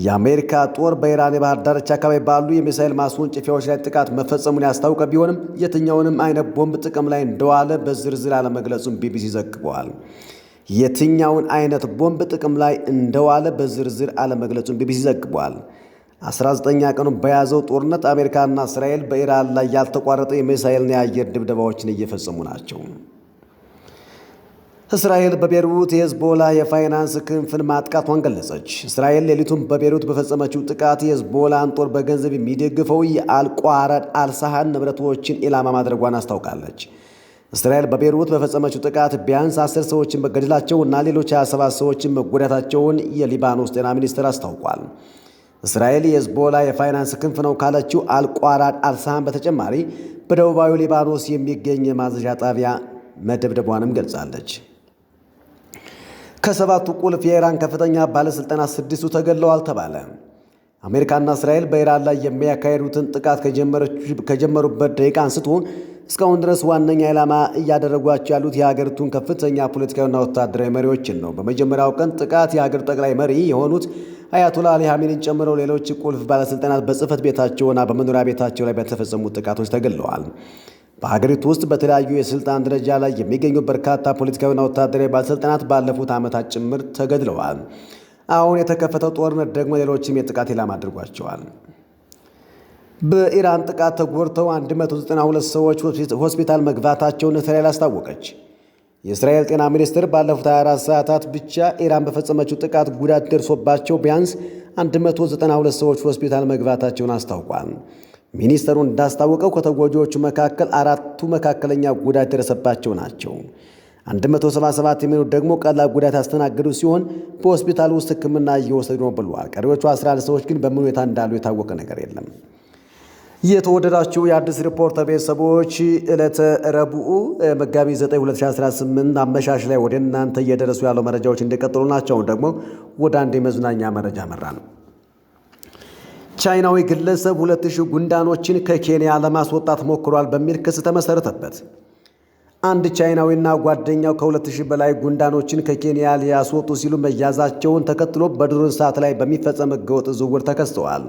የአሜሪካ ጦር በኢራን የባህር ዳርቻ አካባቢ ባሉ የሚሳኤል ማስወንጨፊያዎች ላይ ጥቃት መፈጸሙን ያስታወቀ ቢሆንም የትኛውንም አይነት ቦምብ ጥቅም ላይ እንደዋለ በዝርዝር አለመግለጹን ቢቢሲ ዘግቧል። የትኛውን አይነት ቦምብ ጥቅም ላይ እንደዋለ በዝርዝር አለመግለጹን ቢቢሲ ዘግቧል። 19ኛ ቀኑን በያዘው ጦርነት አሜሪካና እስራኤል በኢራን ላይ ያልተቋረጠ የሚሳኤልና የአየር ድብደባዎችን እየፈጸሙ ናቸው። እስራኤል በቤይሩት የሄዝቦላ የፋይናንስ ክንፍን ማጥቃቷን ገለጸች። እስራኤል ሌሊቱን በቤይሩት በፈጸመችው ጥቃት የሄዝቦላን ጦር በገንዘብ የሚደግፈው የአልቋራድ አልሳሃን ንብረቶችን ኢላማ ማድረጓን አስታውቃለች። እስራኤል በቤይሩት በፈጸመችው ጥቃት ቢያንስ 10 ሰዎችን መገደላቸውና ሌሎች 27 ሰዎችን መጎዳታቸውን የሊባኖስ ጤና ሚኒስቴር አስታውቋል። እስራኤል የሄዝቦላ የፋይናንስ ክንፍ ነው ካለችው አልቋራድ አልሳሃን በተጨማሪ በደቡባዊ ሊባኖስ የሚገኝ የማዘዣ ጣቢያ መደብደቧንም ገልጻለች። ከሰባቱ ቁልፍ የኢራን ከፍተኛ ባለሥልጣናት 6ቱ ተገድለዋል ተባለ። አሜሪካና እስራኤል በኢራን ላይ የሚያካሄዱትን ጥቃት ከጀመሩበት ደቂቃ አንስቶ እስካሁን ድረስ ዋነኛ ኢላማ እያደረጓቸው ያሉት የሀገሪቱን ከፍተኛ ፖለቲካዊና ወታደራዊ መሪዎችን ነው። በመጀመሪያው ቀን ጥቃት የሀገሪቱ ጠቅላይ መሪ የሆኑት አያቶላ አሊ ኻሜኒን ጨምሮ ሌሎች ቁልፍ ባለሥልጣናት በጽህፈት ቤታቸውና በመኖሪያ ቤታቸው ላይ በተፈጸሙት ጥቃቶች ተገድለዋል። በሀገሪቱ ውስጥ በተለያዩ የሥልጣን ደረጃ ላይ የሚገኙ በርካታ ፖለቲካዊና ወታደራዊ ባለሥልጣናት ባለፉት ዓመታት ጭምር ተገድለዋል። አሁን የተከፈተው ጦርነት ደግሞ ሌሎችም የጥቃት ኢላማ አድርጓቸዋል። በኢራን ጥቃት ተጎድተው 192 ሰዎች ሆስፒታል መግባታቸውን እስራኤል አስታወቀች። የእስራኤል ጤና ሚኒስቴር ባለፉት 24 ሰዓታት ብቻ ኢራን በፈጸመችው ጥቃት ጉዳት ደርሶባቸው ቢያንስ 192 ሰዎች ሆስፒታል መግባታቸውን አስታውቋል። ሚኒስተሩ እንዳስታወቀው ከተጎጂዎቹ መካከል 4ቱ መካከለኛ ጉዳት የደረሰባቸው ናቸው። 177 የሚሆኑት ደግሞ ቀላል ጉዳት ያስተናገዱ ሲሆን በሆስፒታል ውስጥ ሕክምና እየወሰዱ ነው ብለዋል። ቀሪዎቹ 11 ሰዎች ግን በምን ሁኔታ እንዳሉ የታወቀ ነገር የለም። የተወደዳችሁ የአዲስ ሪፖርተር ቤተሰቦች ዕለተ ረቡዕ መጋቢት 9 2018 አመሻሽ ላይ ወደ እናንተ እየደረሱ ያለው መረጃዎች እንደቀጠሉ ናቸው። ደግሞ ወደ አንድ የመዝናኛ መረጃ መራን። ቻይናዊ ግለሰብ 2000 ጉንዳኖችን ከኬንያ ለማስወጣት ሞክሯል በሚል ክስ ተመሰረተበት። አንድ ቻይናዊና ጓደኛው ከ2000 በላይ ጉንዳኖችን ከኬንያ ሊያስወጡ ሲሉ መያዛቸውን ተከትሎ በዱር እንስሳት ላይ በሚፈጸም ሕገወጥ ዝውውር ተከሰዋል።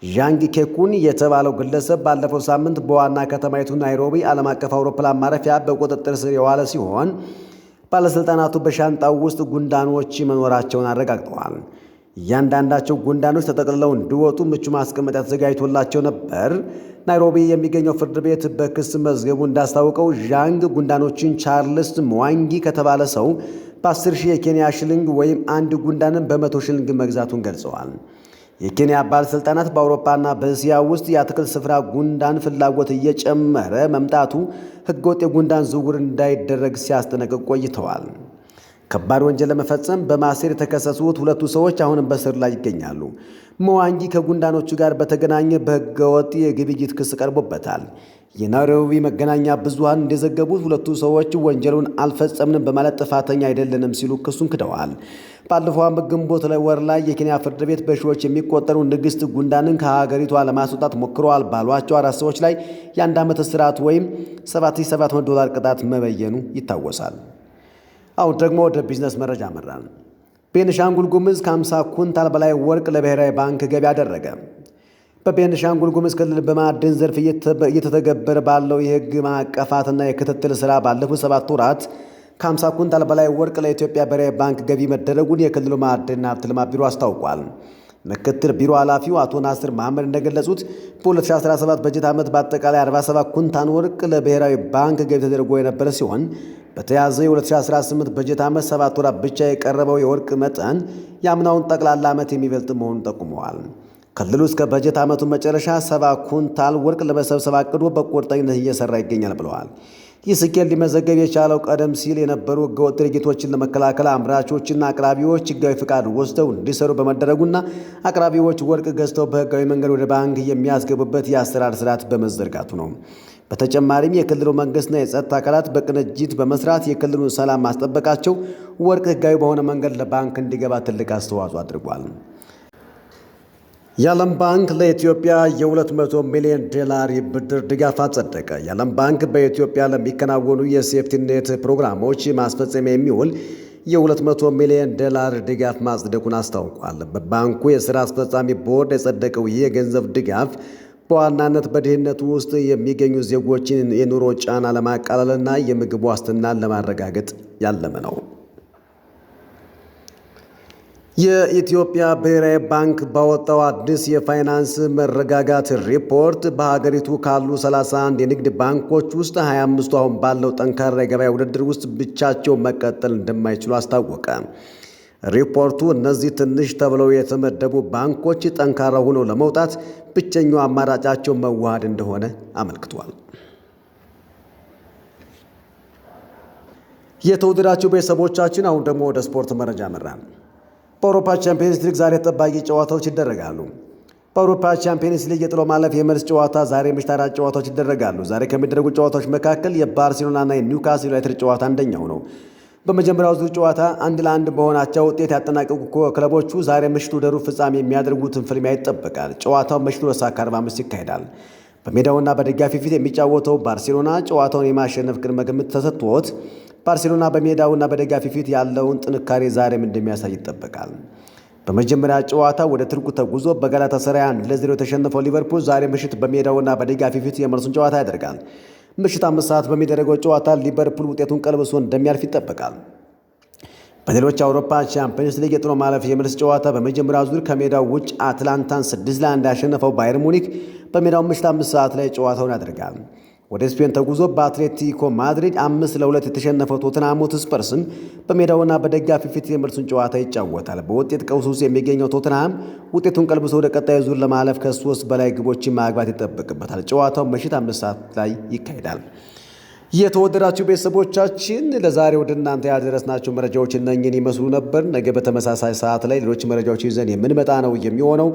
ዣንግ ኬኩን የተባለው ግለሰብ ባለፈው ሳምንት በዋና ከተማይቱ ናይሮቢ ዓለም አቀፍ አውሮፕላን ማረፊያ በቁጥጥር ስር የዋለ ሲሆን ባለሥልጣናቱ በሻንጣው ውስጥ ጉንዳኖች መኖራቸውን አረጋግጠዋል። እያንዳንዳቸው ጉንዳኖች ተጠቅልለው እንዲወጡ ምቹ ማስቀመጫ ተዘጋጅቶላቸው ነበር። ናይሮቢ የሚገኘው ፍርድ ቤት በክስ መዝገቡ እንዳስታወቀው ዣንግ ጉንዳኖችን ቻርልስ መዋንጊ ከተባለ ሰው በ10,000 የኬንያ ሽልንግ ወይም አንድ ጉንዳንን በ100 ሽልንግ መግዛቱን ገልጸዋል። የኬንያ ባለሥልጣናት በአውሮፓና በእስያ ውስጥ የአትክልት ስፍራ ጉንዳን ፍላጎት እየጨመረ መምጣቱ ሕገወጥ የጉንዳን ዝውውር እንዳይደረግ ሲያስጠነቅቅ ቆይተዋል። ከባድ ወንጀል ለመፈጸም በማሴር የተከሰሱት ሁለቱ ሰዎች አሁንም በስር ላይ ይገኛሉ። መዋንጊ ከጉንዳኖቹ ጋር በተገናኘ በሕገወጥ የግብይት ክስ ቀርቦበታል። የናይሮቢ መገናኛ ብዙሃን እንደዘገቡት ሁለቱ ሰዎች ወንጀሉን አልፈጸምንም በማለት ጥፋተኛ አይደለንም ሲሉ ክሱን ክደዋል። ባለፈው ዓመት ግንቦት ወር ላይ የኬንያ ፍርድ ቤት በሺዎች የሚቆጠሩ ንግሥት ጉንዳንን ከሀገሪቷ ለማስወጣት ሞክረዋል ባሏቸው 4 ሰዎች ላይ የ1 ዓመት እስራት ወይም $7,700 ቅጣት መበየኑ ይታወሳል። አሁን ደግሞ ወደ ቢዝነስ መረጃ መራን። ቤንሻንጉል ጉሙዝ ከ50 ኩንታል በላይ ወርቅ ለብሔራዊ ባንክ ገቢ አደረገ። በቤንሻንጉል ጉሙዝ ክልል በማዕድን ዘርፍ እየተተገበረ ባለው የሕግ ማዕቀፋትና የክትትል ሥራ ባለፉት 7 ወራት ከ50 ኩንታል በላይ ወርቅ ለኢትዮጵያ ብሔራዊ ባንክ ገቢ መደረጉን የክልሉ ማዕድንና ሀብት ልማት ቢሮ አስታውቋል። ምክትል ቢሮ ኃላፊው አቶ ናስር መሐመድ እንደገለጹት በ2017 በጀት ዓመት በአጠቃላይ 47 ኩንታል ወርቅ ለብሔራዊ ባንክ ገቢ ተደርጎ የነበረ ሲሆን በተያዘው የ2018 በጀት ዓመት 7 ወራት ብቻ የቀረበው የወርቅ መጠን የአምናውን ጠቅላላ ዓመት የሚበልጥ መሆኑን ጠቁመዋል። ክልሉ እስከ በጀት ዓመቱ መጨረሻ 70 ኩንታል ወርቅ ለመሰብሰብ አቅዶ በቁርጠኝነት እየሰራ ይገኛል ብለዋል። ይህ ስኬት ሊመዘገብ የቻለው ቀደም ሲል የነበሩ ህገወጥ ድርጊቶችን ለመከላከል አምራቾችና አቅራቢዎች ህጋዊ ፍቃድ ወስደው እንዲሰሩ በመደረጉና አቅራቢዎች ወርቅ ገዝተው በህጋዊ መንገድ ወደ ባንክ የሚያስገቡበት የአሰራር ስርዓት በመዘርጋቱ ነው። በተጨማሪም የክልሉ መንግስትና የጸጥታ አካላት በቅንጅት በመስራት የክልሉን ሰላም ማስጠበቃቸው ወርቅ ህጋዊ በሆነ መንገድ ለባንክ እንዲገባ ትልቅ አስተዋጽኦ አድርጓል። የዓለም ባንክ ለኢትዮጵያ የ200 ሚሊዮን ዶላር የብድር ድጋፍ አጸደቀ። የዓለም ባንክ በኢትዮጵያ ለሚከናወኑ የሴፍቲኔት ፕሮግራሞች ማስፈጸሚያ የሚውል የ200 ሚሊዮን ዶላር ድጋፍ ማጽደቁን አስታውቋል። በባንኩ የሥራ አስፈጻሚ ቦርድ የጸደቀው ይህ የገንዘብ ድጋፍ በዋናነት በድህነቱ ውስጥ የሚገኙ ዜጎችን የኑሮ ጫና ለማቃለልና የምግብ ዋስትናን ለማረጋገጥ ያለመ ነው። የኢትዮጵያ ብሔራዊ ባንክ ባወጣው አዲስ የፋይናንስ መረጋጋት ሪፖርት በሀገሪቱ ካሉ 31 የንግድ ባንኮች ውስጥ 25ቱ አሁን ባለው ጠንካራ የገበያ ውድድር ውስጥ ብቻቸው መቀጠል እንደማይችሉ አስታወቀ። ሪፖርቱ እነዚህ ትንሽ ተብለው የተመደቡ ባንኮች ጠንካራ ሆነው ለመውጣት ብቸኛው አማራጫቸው መዋሃድ እንደሆነ አመልክቷል። የተወደዳችሁ ቤተሰቦቻችን አሁን ደግሞ ወደ ስፖርት መረጃ መራን። በአውሮፓ ቻምፒየንስ ሊግ ዛሬ ተጠባቂ ጨዋታዎች ይደረጋሉ። በአውሮፓ ቻምፒየንስ ሊግ የጥሎ ማለፍ የመልስ ጨዋታ ዛሬ ምሽት 4 ጨዋታዎች ይደረጋሉ። ዛሬ ከሚደረጉ ጨዋታዎች መካከል የባርሴሎናና የኒውካስል ዩናይትድ ጨዋታ አንደኛው ነው። በመጀመሪያው ዙር ጨዋታ 1-1 በሆናቸው ውጤት ያጠናቀቁ ክለቦቹ ዛሬ ምሽቱ ወደ ሩብ ፍጻሜ የሚያደርጉትን ፍልሚያ ይጠበቃል። ጨዋታው ምሽቱ 2:45 ይካሄዳል። በሜዳውና በደጋፊ ፊት የሚጫወተው ባርሴሎና ጨዋታውን የማሸነፍ ቅድመ ግምት ተሰጥቶት ባርሴሎና በሜዳውና በደጋፊ ፊት ያለውን ጥንካሬ ዛሬም እንደሚያሳይ ይጠበቃል። በመጀመሪያ ጨዋታ ወደ ቱርክ ተጉዞ በጋላታሳራይ 1-0 የተሸነፈው ሊቨርፑል ዛሬ ምሽት በሜዳውና በደጋፊ ፊት የመልሱን ጨዋታ ያደርጋል። ምሽት 5 ሰዓት በሚደረገው ጨዋታ ሊቨርፑል ውጤቱን ቀልብሶ እንደሚያልፍ ይጠበቃል። በሌሎች የአውሮፓ ቻምፒየንስ ሊግ የጥሎ ማለፍ የመልስ ጨዋታ በመጀመሪያው ዙር ከሜዳው ውጭ አትላንታን 6-1 ያሸነፈው ባየር ሙኒክ በሜዳው ምሽት 5 ሰዓት ላይ ጨዋታውን ያደርጋል። ወደ ስፔን ተጉዞ በአትሌቲኮ ማድሪድ 5-2 የተሸነፈው ቶተንሃም ሆትስፐርስም በሜዳውና በደጋፊ ፊት የመልሱን ጨዋታ ይጫወታል። በውጤት ቀውስ ውስጥ የሚገኘው ቶተንሃም ውጤቱን ቀልብሶ ወደ ቀጣዩ ዙር ለማለፍ ከ3 በላይ ግቦችን ማግባት ይጠበቅበታል። ጨዋታው ምሽት 5 ሰዓት ላይ ይካሄዳል። የተወደዳችሁ ቤተሰቦቻችን ለዛሬ ወደ እናንተ ያደረስናቸው መረጃዎች እነኝን ይመስሉ ነበር። ነገ በተመሳሳይ ሰዓት ላይ ሌሎች መረጃዎች ይዘን የምንመጣ ነው የሚሆነው።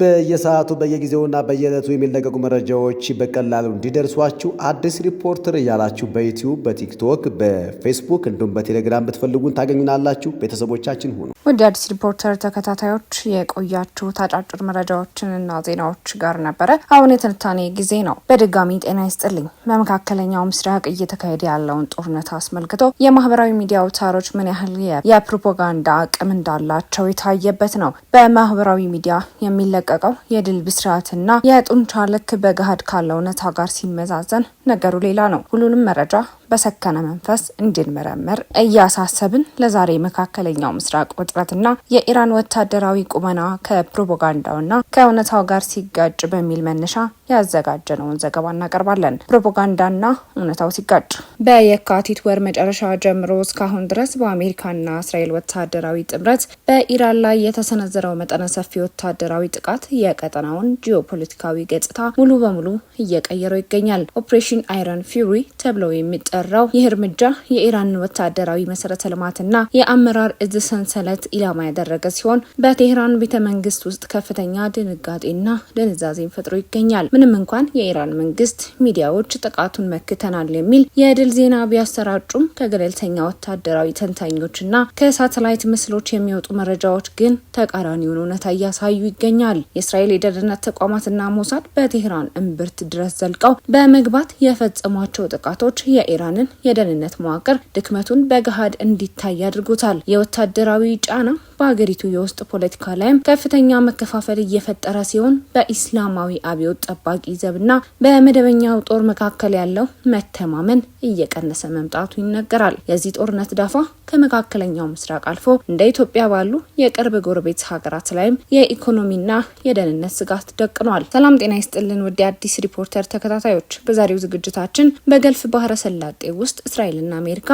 በየሰዓቱ በየጊዜውና በየዕለቱ የሚለቀቁ መረጃዎች በቀላሉ እንዲደርሷችሁ አዲስ ሪፖርተር እያላችሁ በዩቲዩብ፣ በቲክቶክ፣ በፌስቡክ እንዲሁም በቴሌግራም ብትፈልጉን ታገኙናላችሁ። ቤተሰቦቻችን ሁኑ። ወደ አዲስ ሪፖርተር ተከታታዮች የቆያችሁ አጫጭር መረጃዎችንና ዜናዎች ጋር ነበረ። አሁን የትንታኔ ጊዜ ነው። በድጋሚ ጤና ይስጥልኝ። በመካከለኛው ምስራቅ እየተካሄደ ያለውን ጦርነት አስመልክቶ የማህበራዊ ሚዲያ አውታሮች ምን ያህል የፕሮፓጋንዳ አቅም እንዳላቸው የታየበት ነው። በማህበራዊ ሚዲያ የሚለቀቀው የድል ብስራትና የጡንቻ ልክ በገሃድ ካለው እውነታ ጋር ሲመዛዘን ነገሩ ሌላ ነው። ሁሉንም መረጃ በሰከነ መንፈስ እንድንመረምር እያሳሰብን ለዛሬ መካከለኛው ምስራቅ ውጥረትና የኢራን ወታደራዊ ቁመና ከፕሮፓጋንዳውና ከእውነታው ጋር ሲጋጭ በሚል መነሻ ያዘጋጀነውን ዘገባ እናቀርባለን። ፕሮፓጋንዳና እውነታው ሲጋጭ በየካቲት ወር መጨረሻ ጀምሮ እስካሁን ድረስ በአሜሪካና እስራኤል ወታደራዊ ጥምረት በኢራን ላይ የተሰነዘረው መጠነ ሰፊ ወታደራዊ ጥቃት የቀጠናውን ጂኦፖለቲካዊ ገጽታ ሙሉ በሙሉ እየቀየረው ይገኛል። ኦፕሬሽን አይረን ፊውሪ ተብለው የሚጠራው ይህ እርምጃ የኢራን ወታደራዊ መሰረተ ልማትና የአመራር እዝ ሰንሰለት ኢላማ ያደረገ ሲሆን በቴህራን ቤተ መንግስት ውስጥ ከፍተኛ ድንጋጤና ድንዛዜን ፈጥሮ ይገኛል። ምንም እንኳን የኢራን መንግስት ሚዲያዎች ጥቃቱን መክተናል የሚል የድል ዜና ቢያሰራጩም ከገለልተኛ ወታደራዊ ተንታኞችና ከሳተላይት ምስሎች የሚወጡ መረጃዎች ግን ተቃራኒውን እውነታ እያሳዩ ይገኛል። የእስራኤል የደህንነት ተቋማትና ሞሳድ በቴህራን እምብርት ድረስ ዘልቀው በመግባት የፈጸሟቸው ጥቃቶች የኢራንን የደህንነት መዋቅር ድክመቱን በገሃድ እንዲታይ አድርጎታል። የወታደራዊ ጫና በሀገሪቱ የውስጥ ፖለቲካ ላይም ከፍተኛ መከፋፈል እየፈጠረ ሲሆን በኢስላማዊ አብዮት ጠባቂ ዘብና በመደበኛው ጦር መካከል ያለው መተማመን እየቀነሰ መምጣቱ ይነገራል። የዚህ ጦርነት ዳፋ ከመካከለኛው ምስራቅ አልፎ እንደ ኢትዮጵያ ባሉ የቅርብ ጎረቤት ሀገራት ላይም የኢኮኖሚና የደህንነት ስጋት ደቅኗል። ሰላም ጤና ይስጥልን ውድ አዲስ ሪፖርተር ተከታታዮች፣ በዛሬው ዝግጅታችን በገልፍ ባህረ ሰላጤ ውስጥ እስራኤልና አሜሪካ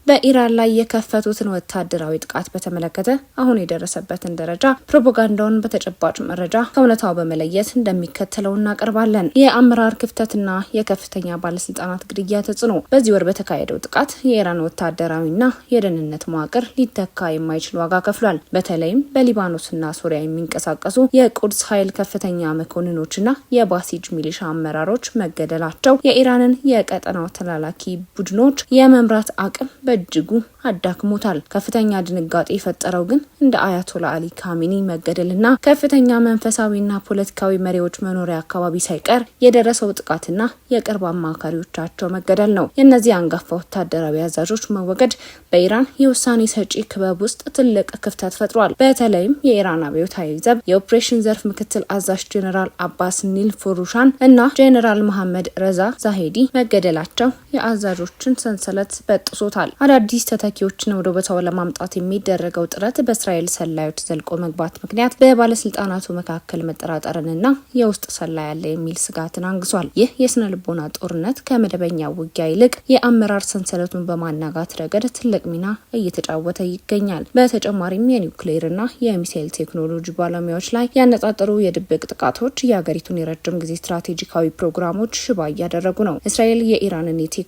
በኢራን ላይ የከፈቱትን ወታደራዊ ጥቃት በተመለከተ አሁን የደረሰበትን ደረጃ ፕሮፓጋንዳውን በተጨባጭ መረጃ ከእውነታው በመለየት እንደሚከተለው እናቀርባለን። የአመራር ክፍተትና የከፍተኛ ባለስልጣናት ግድያ ተጽዕኖ። በዚህ ወር በተካሄደው ጥቃት የኢራን ወታደራዊና የደህንነት መዋቅር ሊተካ የማይችል ዋጋ ከፍሏል። በተለይም በሊባኖስና ሶሪያ የሚንቀሳቀሱ የቁድስ ኃይል ከፍተኛ መኮንኖችና የባሲጅ ሚሊሻ አመራሮች መገደላቸው የኢራንን የቀጠናው ተላላኪ ቡድኖች የመምራት አቅም በእጅጉ አዳክሞታል። ከፍተኛ ድንጋጤ የፈጠረው ግን እንደ አያቶላ አሊ ካሚኒ መገደልና ከፍተኛ መንፈሳዊና ፖለቲካዊ መሪዎች መኖሪያ አካባቢ ሳይቀር የደረሰው ጥቃትና የቅርብ አማካሪዎቻቸው መገደል ነው። የእነዚህ አንጋፋ ወታደራዊ አዛዦች መወገድ በኢራን የውሳኔ ሰጪ ክበብ ውስጥ ትልቅ ክፍተት ፈጥሯል። በተለይም የኢራን አብዮታዊ ዘብ የኦፕሬሽን ዘርፍ ምክትል አዛዥ ጄኔራል አባስ ኒል ፎሩሻን እና ጄኔራል መሐመድ ረዛ ዛሄዲ መገደላቸው የአዛዦችን ሰንሰለት በጥሶታል። አዳዲስ ተተኪዎችን ወደ ቦታው ለማምጣት የሚደረገው ጥረት በእስራኤል ሰላዮች ዘልቆ መግባት ምክንያት በባለስልጣናቱ መካከል መጠራጠርንና የውስጥ ሰላይ ያለ የሚል ስጋትን አንግሷል። ይህ የስነ ልቦና ጦርነት ከመደበኛ ውጊያ ይልቅ የአመራር ሰንሰለቱን በማናጋት ረገድ ትልቅ ሚና እየተጫወተ ይገኛል። በተጨማሪም የኒውክሌርና የሚሳኤል ቴክኖሎጂ ባለሙያዎች ላይ ያነጣጠሩ የድብቅ ጥቃቶች የሀገሪቱን የረጅም ጊዜ ስትራቴጂካዊ ፕሮግራሞች ሽባ እያደረጉ ነው። እስራኤል የኢራንን የቴክኖሎጂ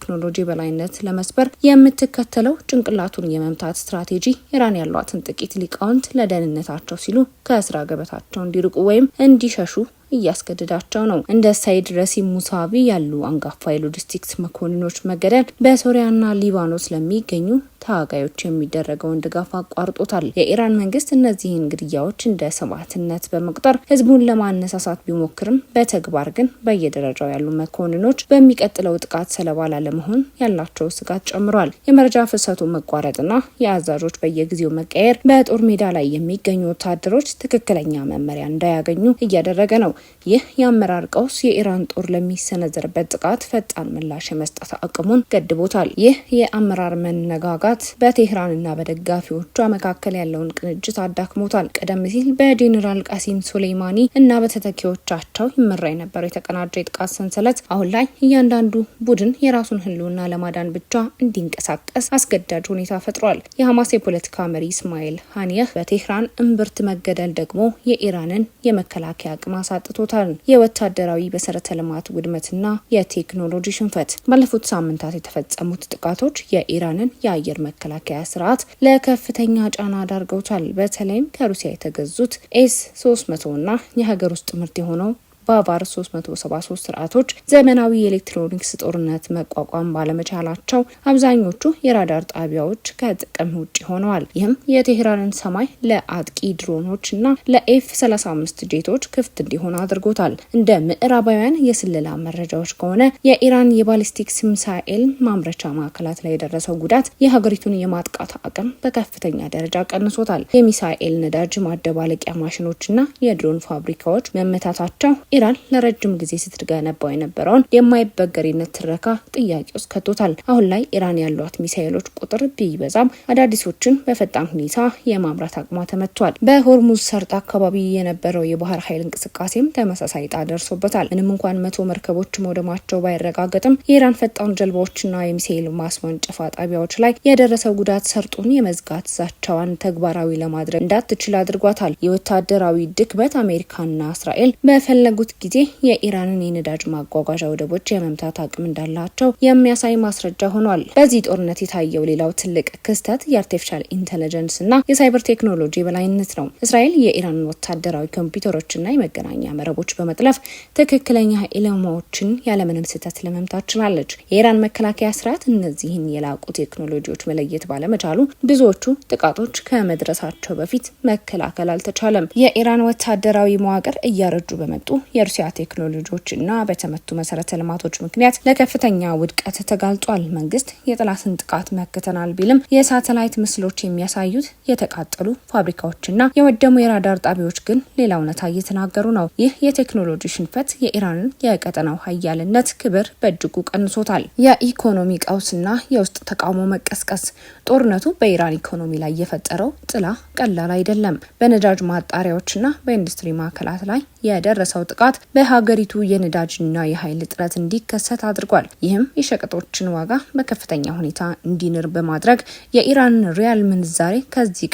በላይነት ለመስበር የምትከተለው ጭንቅላቱን የመምታት ስትራቴጂ ኢራን ያሏትን ጥቂት ሊቃውንት ለደህንነታቸው ሲሉ ከስራ ገበታቸው እንዲርቁ ወይም እንዲሸሹ እያስገደዳቸው ነው። እንደ ሳይድ ረሲም ሙሳቪ ያሉ አንጋፋ የሎጂስቲክስ መኮንኖች መገደል በሶሪያና ሊባኖስ ለሚገኙ ታጋዮች የሚደረገውን ድጋፍ አቋርጦታል። የኢራን መንግስት እነዚህን ግድያዎች እንደ ሰማዕትነት በመቁጠር ህዝቡን ለማነሳሳት ቢሞክርም በተግባር ግን በየደረጃው ያሉ መኮንኖች በሚቀጥለው ጥቃት ሰለባ ላለመሆን ያላቸው ስጋት ጨምሯል። የመረጃ ፍሰቱ መቋረጥና የአዛዦች በየጊዜው መቀየር በጦር ሜዳ ላይ የሚገኙ ወታደሮች ትክክለኛ መመሪያ እንዳያገኙ እያደረገ ነው። ይህ የአመራር ቀውስ የኢራን ጦር ለሚሰነዘርበት ጥቃት ፈጣን ምላሽ የመስጠት አቅሙን ገድቦታል። ይህ የአመራር መነጋጋት በቴህራንና በደጋፊዎቿ መካከል ያለውን ቅንጅት አዳክሞታል። ቀደም ሲል በጄኔራል ቃሲም ሱሌይማኒ እና በተተኪዎቻቸው ይመራ የነበረው የተቀናጀ የጥቃት ሰንሰለት አሁን ላይ እያንዳንዱ ቡድን የራሱን ህልውና ለማዳን ብቻ እንዲንቀሳቀስ አስገዳጅ ሁኔታ ፈጥሯል። የሐማስ የፖለቲካ መሪ እስማኤል ሀኒየህ በቴህራን እምብርት መገደል ደግሞ የኢራንን የመከላከያ አቅም አሳጥቶታል። የወታደራዊ መሰረተ ልማት ውድመትና የቴክኖሎጂ ሽንፈት። ባለፉት ሳምንታት የተፈጸሙት ጥቃቶች የኢራንን የአየር መከላከያ ስርዓት ለከፍተኛ ጫና ዳርገውታል። በተለይም ከሩሲያ የተገዙት ኤስ-300 እና የሀገር ውስጥ ምርት የሆነው ባቫር 373 ስርዓቶች ዘመናዊ የኤሌክትሮኒክስ ጦርነት መቋቋም ባለመቻላቸው አብዛኞቹ የራዳር ጣቢያዎች ከጥቅም ውጭ ሆነዋል። ይህም የቴህራንን ሰማይ ለአጥቂ ድሮኖች እና ለኤፍ-35 ጄቶች ክፍት እንዲሆን አድርጎታል። እንደ ምዕራባውያን የስለላ መረጃዎች ከሆነ የኢራን የባሊስቲክስ ሚሳኤል ማምረቻ ማዕከላት ላይ የደረሰው ጉዳት የሀገሪቱን የማጥቃት አቅም በከፍተኛ ደረጃ ቀንሶታል። የሚሳኤል ነዳጅ ማደባለቂያ ማሽኖችና የድሮን ፋብሪካዎች መመታታቸው ኢራን ለረጅም ጊዜ ስትገነባው የነበረውን የማይበገሪነት ትረካ ጥያቄ ውስጥ ከቶታል። አሁን ላይ ኢራን ያሏት ሚሳኤሎች ቁጥር ቢበዛም አዳዲሶችን በፈጣን ሁኔታ የማምራት አቅሟ ተመቷል። በሆርሙዝ ሰርጥ አካባቢ የነበረው የባህር ኃይል እንቅስቃሴም ተመሳሳይ ዕጣ ደርሶበታል። ምንም እንኳን 100 መርከቦች መውደማቸው ባይረጋገጥም የኢራን ፈጣን ጀልባዎችና የሚሳኤል ማስወንጨፋ ጣቢያዎች ላይ የደረሰው ጉዳት ሰርጡን የመዝጋት ዛቻዋን ተግባራዊ ለማድረግ እንዳትችል አድርጓታል። የወታደራዊ ድክመት አሜሪካና እስራኤል በፈለጉት ጊዜ የኢራንን የነዳጅ ማጓጓዣ ወደቦች የመምታት አቅም እንዳላቸው የሚያሳይ ማስረጃ ሆኗል። በዚህ ጦርነት የታየው ሌላው ትልቅ ክስተት የአርቲፊሻል ኢንተለጀንስ እና የሳይበር ቴክኖሎጂ በላይነት ነው። እስራኤል የኢራን ወታደራዊ ኮምፒውተሮችና የመገናኛ መረቦች በመጥለፍ ትክክለኛ ኢላማዎችን ያለምንም ስህተት ለመምታት ችላለች። የኢራን መከላከያ ስርዓት እነዚህን የላቁ ቴክኖሎጂዎች መለየት ባለመቻሉ ብዙዎቹ ጥቃቶች ከመድረሳቸው በፊት መከላከል አልተቻለም። የኢራን ወታደራዊ መዋቅር እያረጁ በመጡ የሩሲያ ቴክኖሎጂዎች እና በተመቱ መሰረተ ልማቶች ምክንያት ለከፍተኛ ውድቀት ተጋልጧል። መንግስት የጠላትን ጥቃት መክተናል ቢልም የሳተላይት ምስሎች የሚያሳዩት የተቃጠሉ ፋብሪካዎችና የወደሙ የራዳር ጣቢያዎች ግን ሌላ እውነታ እየተናገሩ ነው። ይህ የቴክኖሎጂ ሽንፈት የኢራንን የቀጠናው ሀያልነት ክብር በእጅጉ ቀንሶታል። የኢኮኖሚ ቀውስና የውስጥ ተቃውሞ መቀስቀስ። ጦርነቱ በኢራን ኢኮኖሚ ላይ የፈጠረው ጥላ ቀላል አይደለም። በነዳጅ ማጣሪያዎችና በኢንዱስትሪ ማዕከላት ላይ የደረሰው ጥቃት ጥቃት በሀገሪቱ የነዳጅና የኃይል እጥረት እንዲከሰት አድርጓል። ይህም የሸቀጦችን ዋጋ በከፍተኛ ሁኔታ እንዲንር በማድረግ የኢራን ሪያል ምንዛሬ ከዚህ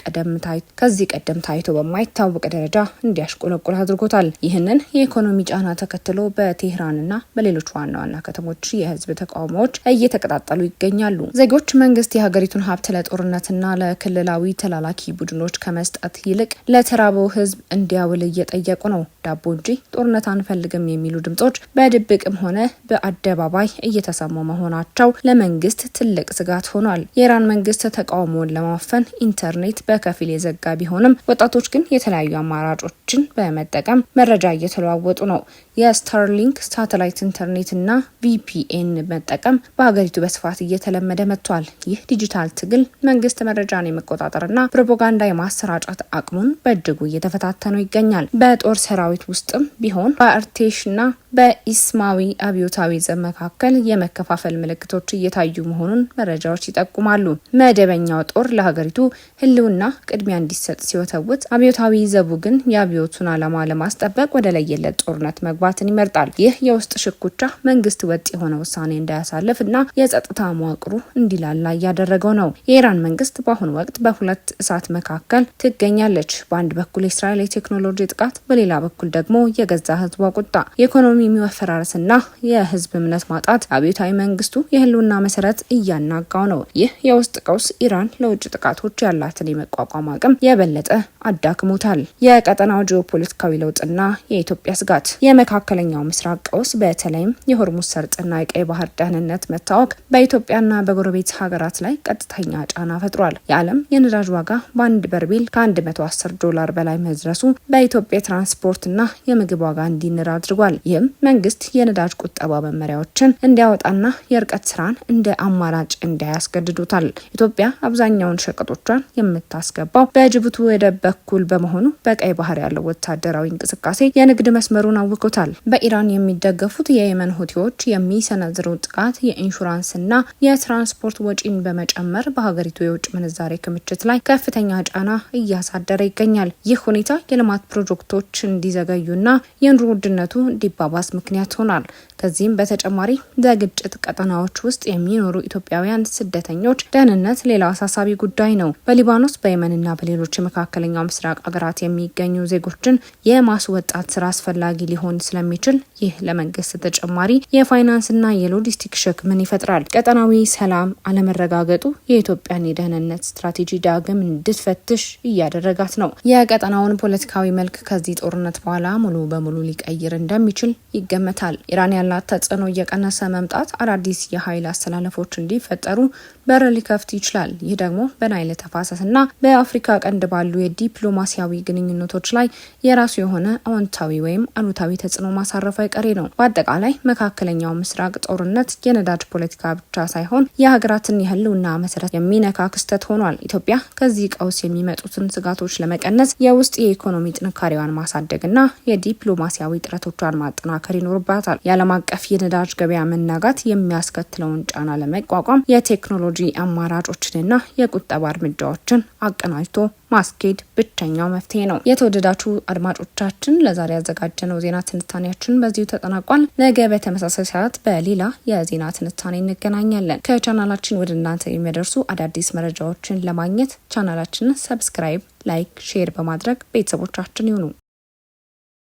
ቀደም ታይቶ በማይታወቅ ደረጃ እንዲያሽቆለቁል አድርጎታል። ይህንን የኢኮኖሚ ጫና ተከትሎ በቴህራንና በሌሎች ዋና ዋና ከተሞች የህዝብ ተቃውሞዎች እየተቀጣጠሉ ይገኛሉ። ዜጎች መንግስት የሀገሪቱን ሀብት ለጦርነትና ለክልላዊ ተላላኪ ቡድኖች ከመስጠት ይልቅ ለተራበው ህዝብ እንዲያውል እየጠየቁ ነው። ዳቦ እንጂ ጦርነት አንፈልግም የሚሉ ድምጾች በድብቅም ሆነ በአደባባይ እየተሰሙ መሆናቸው ለመንግስት ትልቅ ስጋት ሆኗል። የኢራን መንግስት ተቃውሞውን ለማፈን ኢንተርኔት በከፊል የዘጋ ቢሆንም ወጣቶች ግን የተለያዩ አማራጮችን በመጠቀም መረጃ እየተለዋወጡ ነው። የስታርሊንክ ሳተላይት ኢንተርኔት እና ቪፒኤን መጠቀም በሀገሪቱ በስፋት እየተለመደ መጥቷል። ይህ ዲጂታል ትግል መንግስት መረጃን የመቆጣጠርና ፕሮፓጋንዳ የማሰራጨት አቅሙን በእጅጉ እየተፈታተነው ይገኛል። በጦር ሰራዊት ውስጥም ቢሆን በአርቴሽና በኢስማዊ አብዮታዊ ዘብ መካከል የመከፋፈል ምልክቶች እየታዩ መሆኑን መረጃዎች ይጠቁማሉ። መደበኛው ጦር ለሀገሪቱ ህልውና ቅድሚያ እንዲሰጥ ሲወተውት፣ አብዮታዊ ዘቡ ግን የአብዮቱን ዓላማ ለማስጠበቅ ወደ ለየለት ጦርነት መግባትን ይመርጣል። ይህ የውስጥ ሽኩቻ መንግስት ወጥ የሆነ ውሳኔ እንዳያሳልፍ እና የጸጥታ መዋቅሩ እንዲላላ እያደረገው ነው። የኢራን መንግስት በአሁኑ ወቅት በሁለት እሳት መካከል ትገኛለች። በአንድ በኩል የእስራኤል የቴክኖሎጂ ጥቃት፣ በሌላ በኩል ደግሞ የገዛ ህዝቧ ቁጣ። የኢኮኖሚ መፈራረስና የህዝብ እምነት ማጣት አብዮታዊ መንግስቱ የህልውና መሰረት እያናጋው ነው። ይህ የውስጥ ቀውስ ኢራን ለውጭ ጥቃቶች ያላትን የመቋቋም አቅም የበለጠ አዳክሞታል። የቀጠናው ጂኦፖለቲካዊ ለውጥና የኢትዮጵያ ስጋት። የመካከለኛው ምስራቅ ቀውስ በተለይም የሆርሙዝ ሰርጥና የቀይ ባህር ደህንነት መታወክ በኢትዮጵያና በጎረቤት ሀገራት ላይ ቀጥተኛ ጫና ፈጥሯል። የዓለም የነዳጅ ዋጋ በአንድ በርሜል $110 በላይ መድረሱ በኢትዮጵያ ትራንስፖርትና የምግብ ዋጋ እንዲንር አድርጓል። ይህም መንግስት የነዳጅ ቁጠባ መመሪያዎችን እንዲያወጣና የርቀት ስራን እንደ አማራጭ እንዳያስገድዱታል። ኢትዮጵያ አብዛኛውን ሸቀጦቿን የምታስገባው በጅቡቲ ወደብ በኩል በመሆኑ በቀይ ባህር ያለው ወታደራዊ እንቅስቃሴ የንግድ መስመሩን አውቆታል። በኢራን የሚደገፉት የየመን ሁቲዎች የሚሰነዝሩት ጥቃት የኢንሹራንስና የትራንስፖርት ወጪን በመጨመር በሀገሪቱ የውጭ ምንዛሬ ክምችት ላይ ከፍተኛ ጫና እያሳደረ ይገኛል። ይህ ሁኔታ የልማት ፕሮጀክቶች እንዲዘገዩና የኑሮ ውድነቱ እንዲባባስ ምክንያት ሆኗል። ከዚህም በተጨማሪ በግጭት ቀጠናዎች ውስጥ የሚኖሩ ኢትዮጵያውያን ስደተኞች ደህንነት ሌላው አሳሳቢ ጉዳይ ነው። በሊባኖስ፣ በየመንና በሌሎች የመካከለኛው ምስራቅ ሀገራት የሚገኙ ዜጎችን የማስወጣት ስራ አስፈላጊ ሊሆን ስለሚችል ይህ ለመንግስት ተጨማሪ የፋይናንስና የሎጂስቲክ ሸክምን ይፈጥራል። ቀጠናዊ ሰላም አለመረጋገጡ የኢትዮጵያን የደህንነት ስትራቴጂ ዳግም እንድትፈትሽ እያደረጋት ነው። የቀጠናውን ፖለቲካዊ መልክ ከዚህ ጦርነት በኋላ ሙሉ በሙሉ ሊቀይር እንደሚችል ይገመታል። ኢራን ያላት ተጽዕኖ እየቀነሰ መምጣት አዳዲስ የኃይል አስተላለፎች እንዲፈጠሩ በር ሊከፍት ይችላል። ይህ ደግሞ በናይል ተፋሰስና በአፍሪካ ቀንድ ባሉ የዲፕሎማሲያዊ ግንኙነቶች ላይ የራሱ የሆነ አዎንታዊ ወይም አሉታዊ ተጽዕኖ ማሳረፍ አይቀሬ ነው። በአጠቃላይ መካከለኛው ምስራቅ ጦርነት የነዳጅ ፖለቲካ ብቻ ሳይሆን የሀገራትን የህልውና መሰረት የሚነካ ክስተት ሆኗል። ኢትዮጵያ ከዚህ ቀውስ የሚመጡትን ስጋቶች ለመቀነስ የውስጥ የኢኮኖሚ ጥንካሬዋን ማሳደግና የዲፕሎማሲያዊ ጥረቶቿን ማጠናከር ይኖርባታል። የዓለም አቀፍ የነዳጅ ገበያ መናጋት የሚያስከትለውን ጫና ለመቋቋም የቴክኖሎጂ አማራጮችንና የቁጠባ እርምጃዎችን አቀናጅቶ ማስኬድ ብቸኛው መፍትሄ ነው። የተወደዳችሁ አድማጮቻችን ለዛሬ ያዘጋጀነው ዜና ትንታኔያችን በዚሁ ተጠናቋል። ነገ በተመሳሳይ ሰዓት በሌላ የዜና ትንታኔ እንገናኛለን። ከቻናላችን ወደ እናንተ የሚደርሱ አዳዲስ መረጃዎችን ለማግኘት ቻናላችንን ሰብስክራይብ፣ ላይክ፣ ሼር በማድረግ ቤተሰቦቻችን ይሁኑ።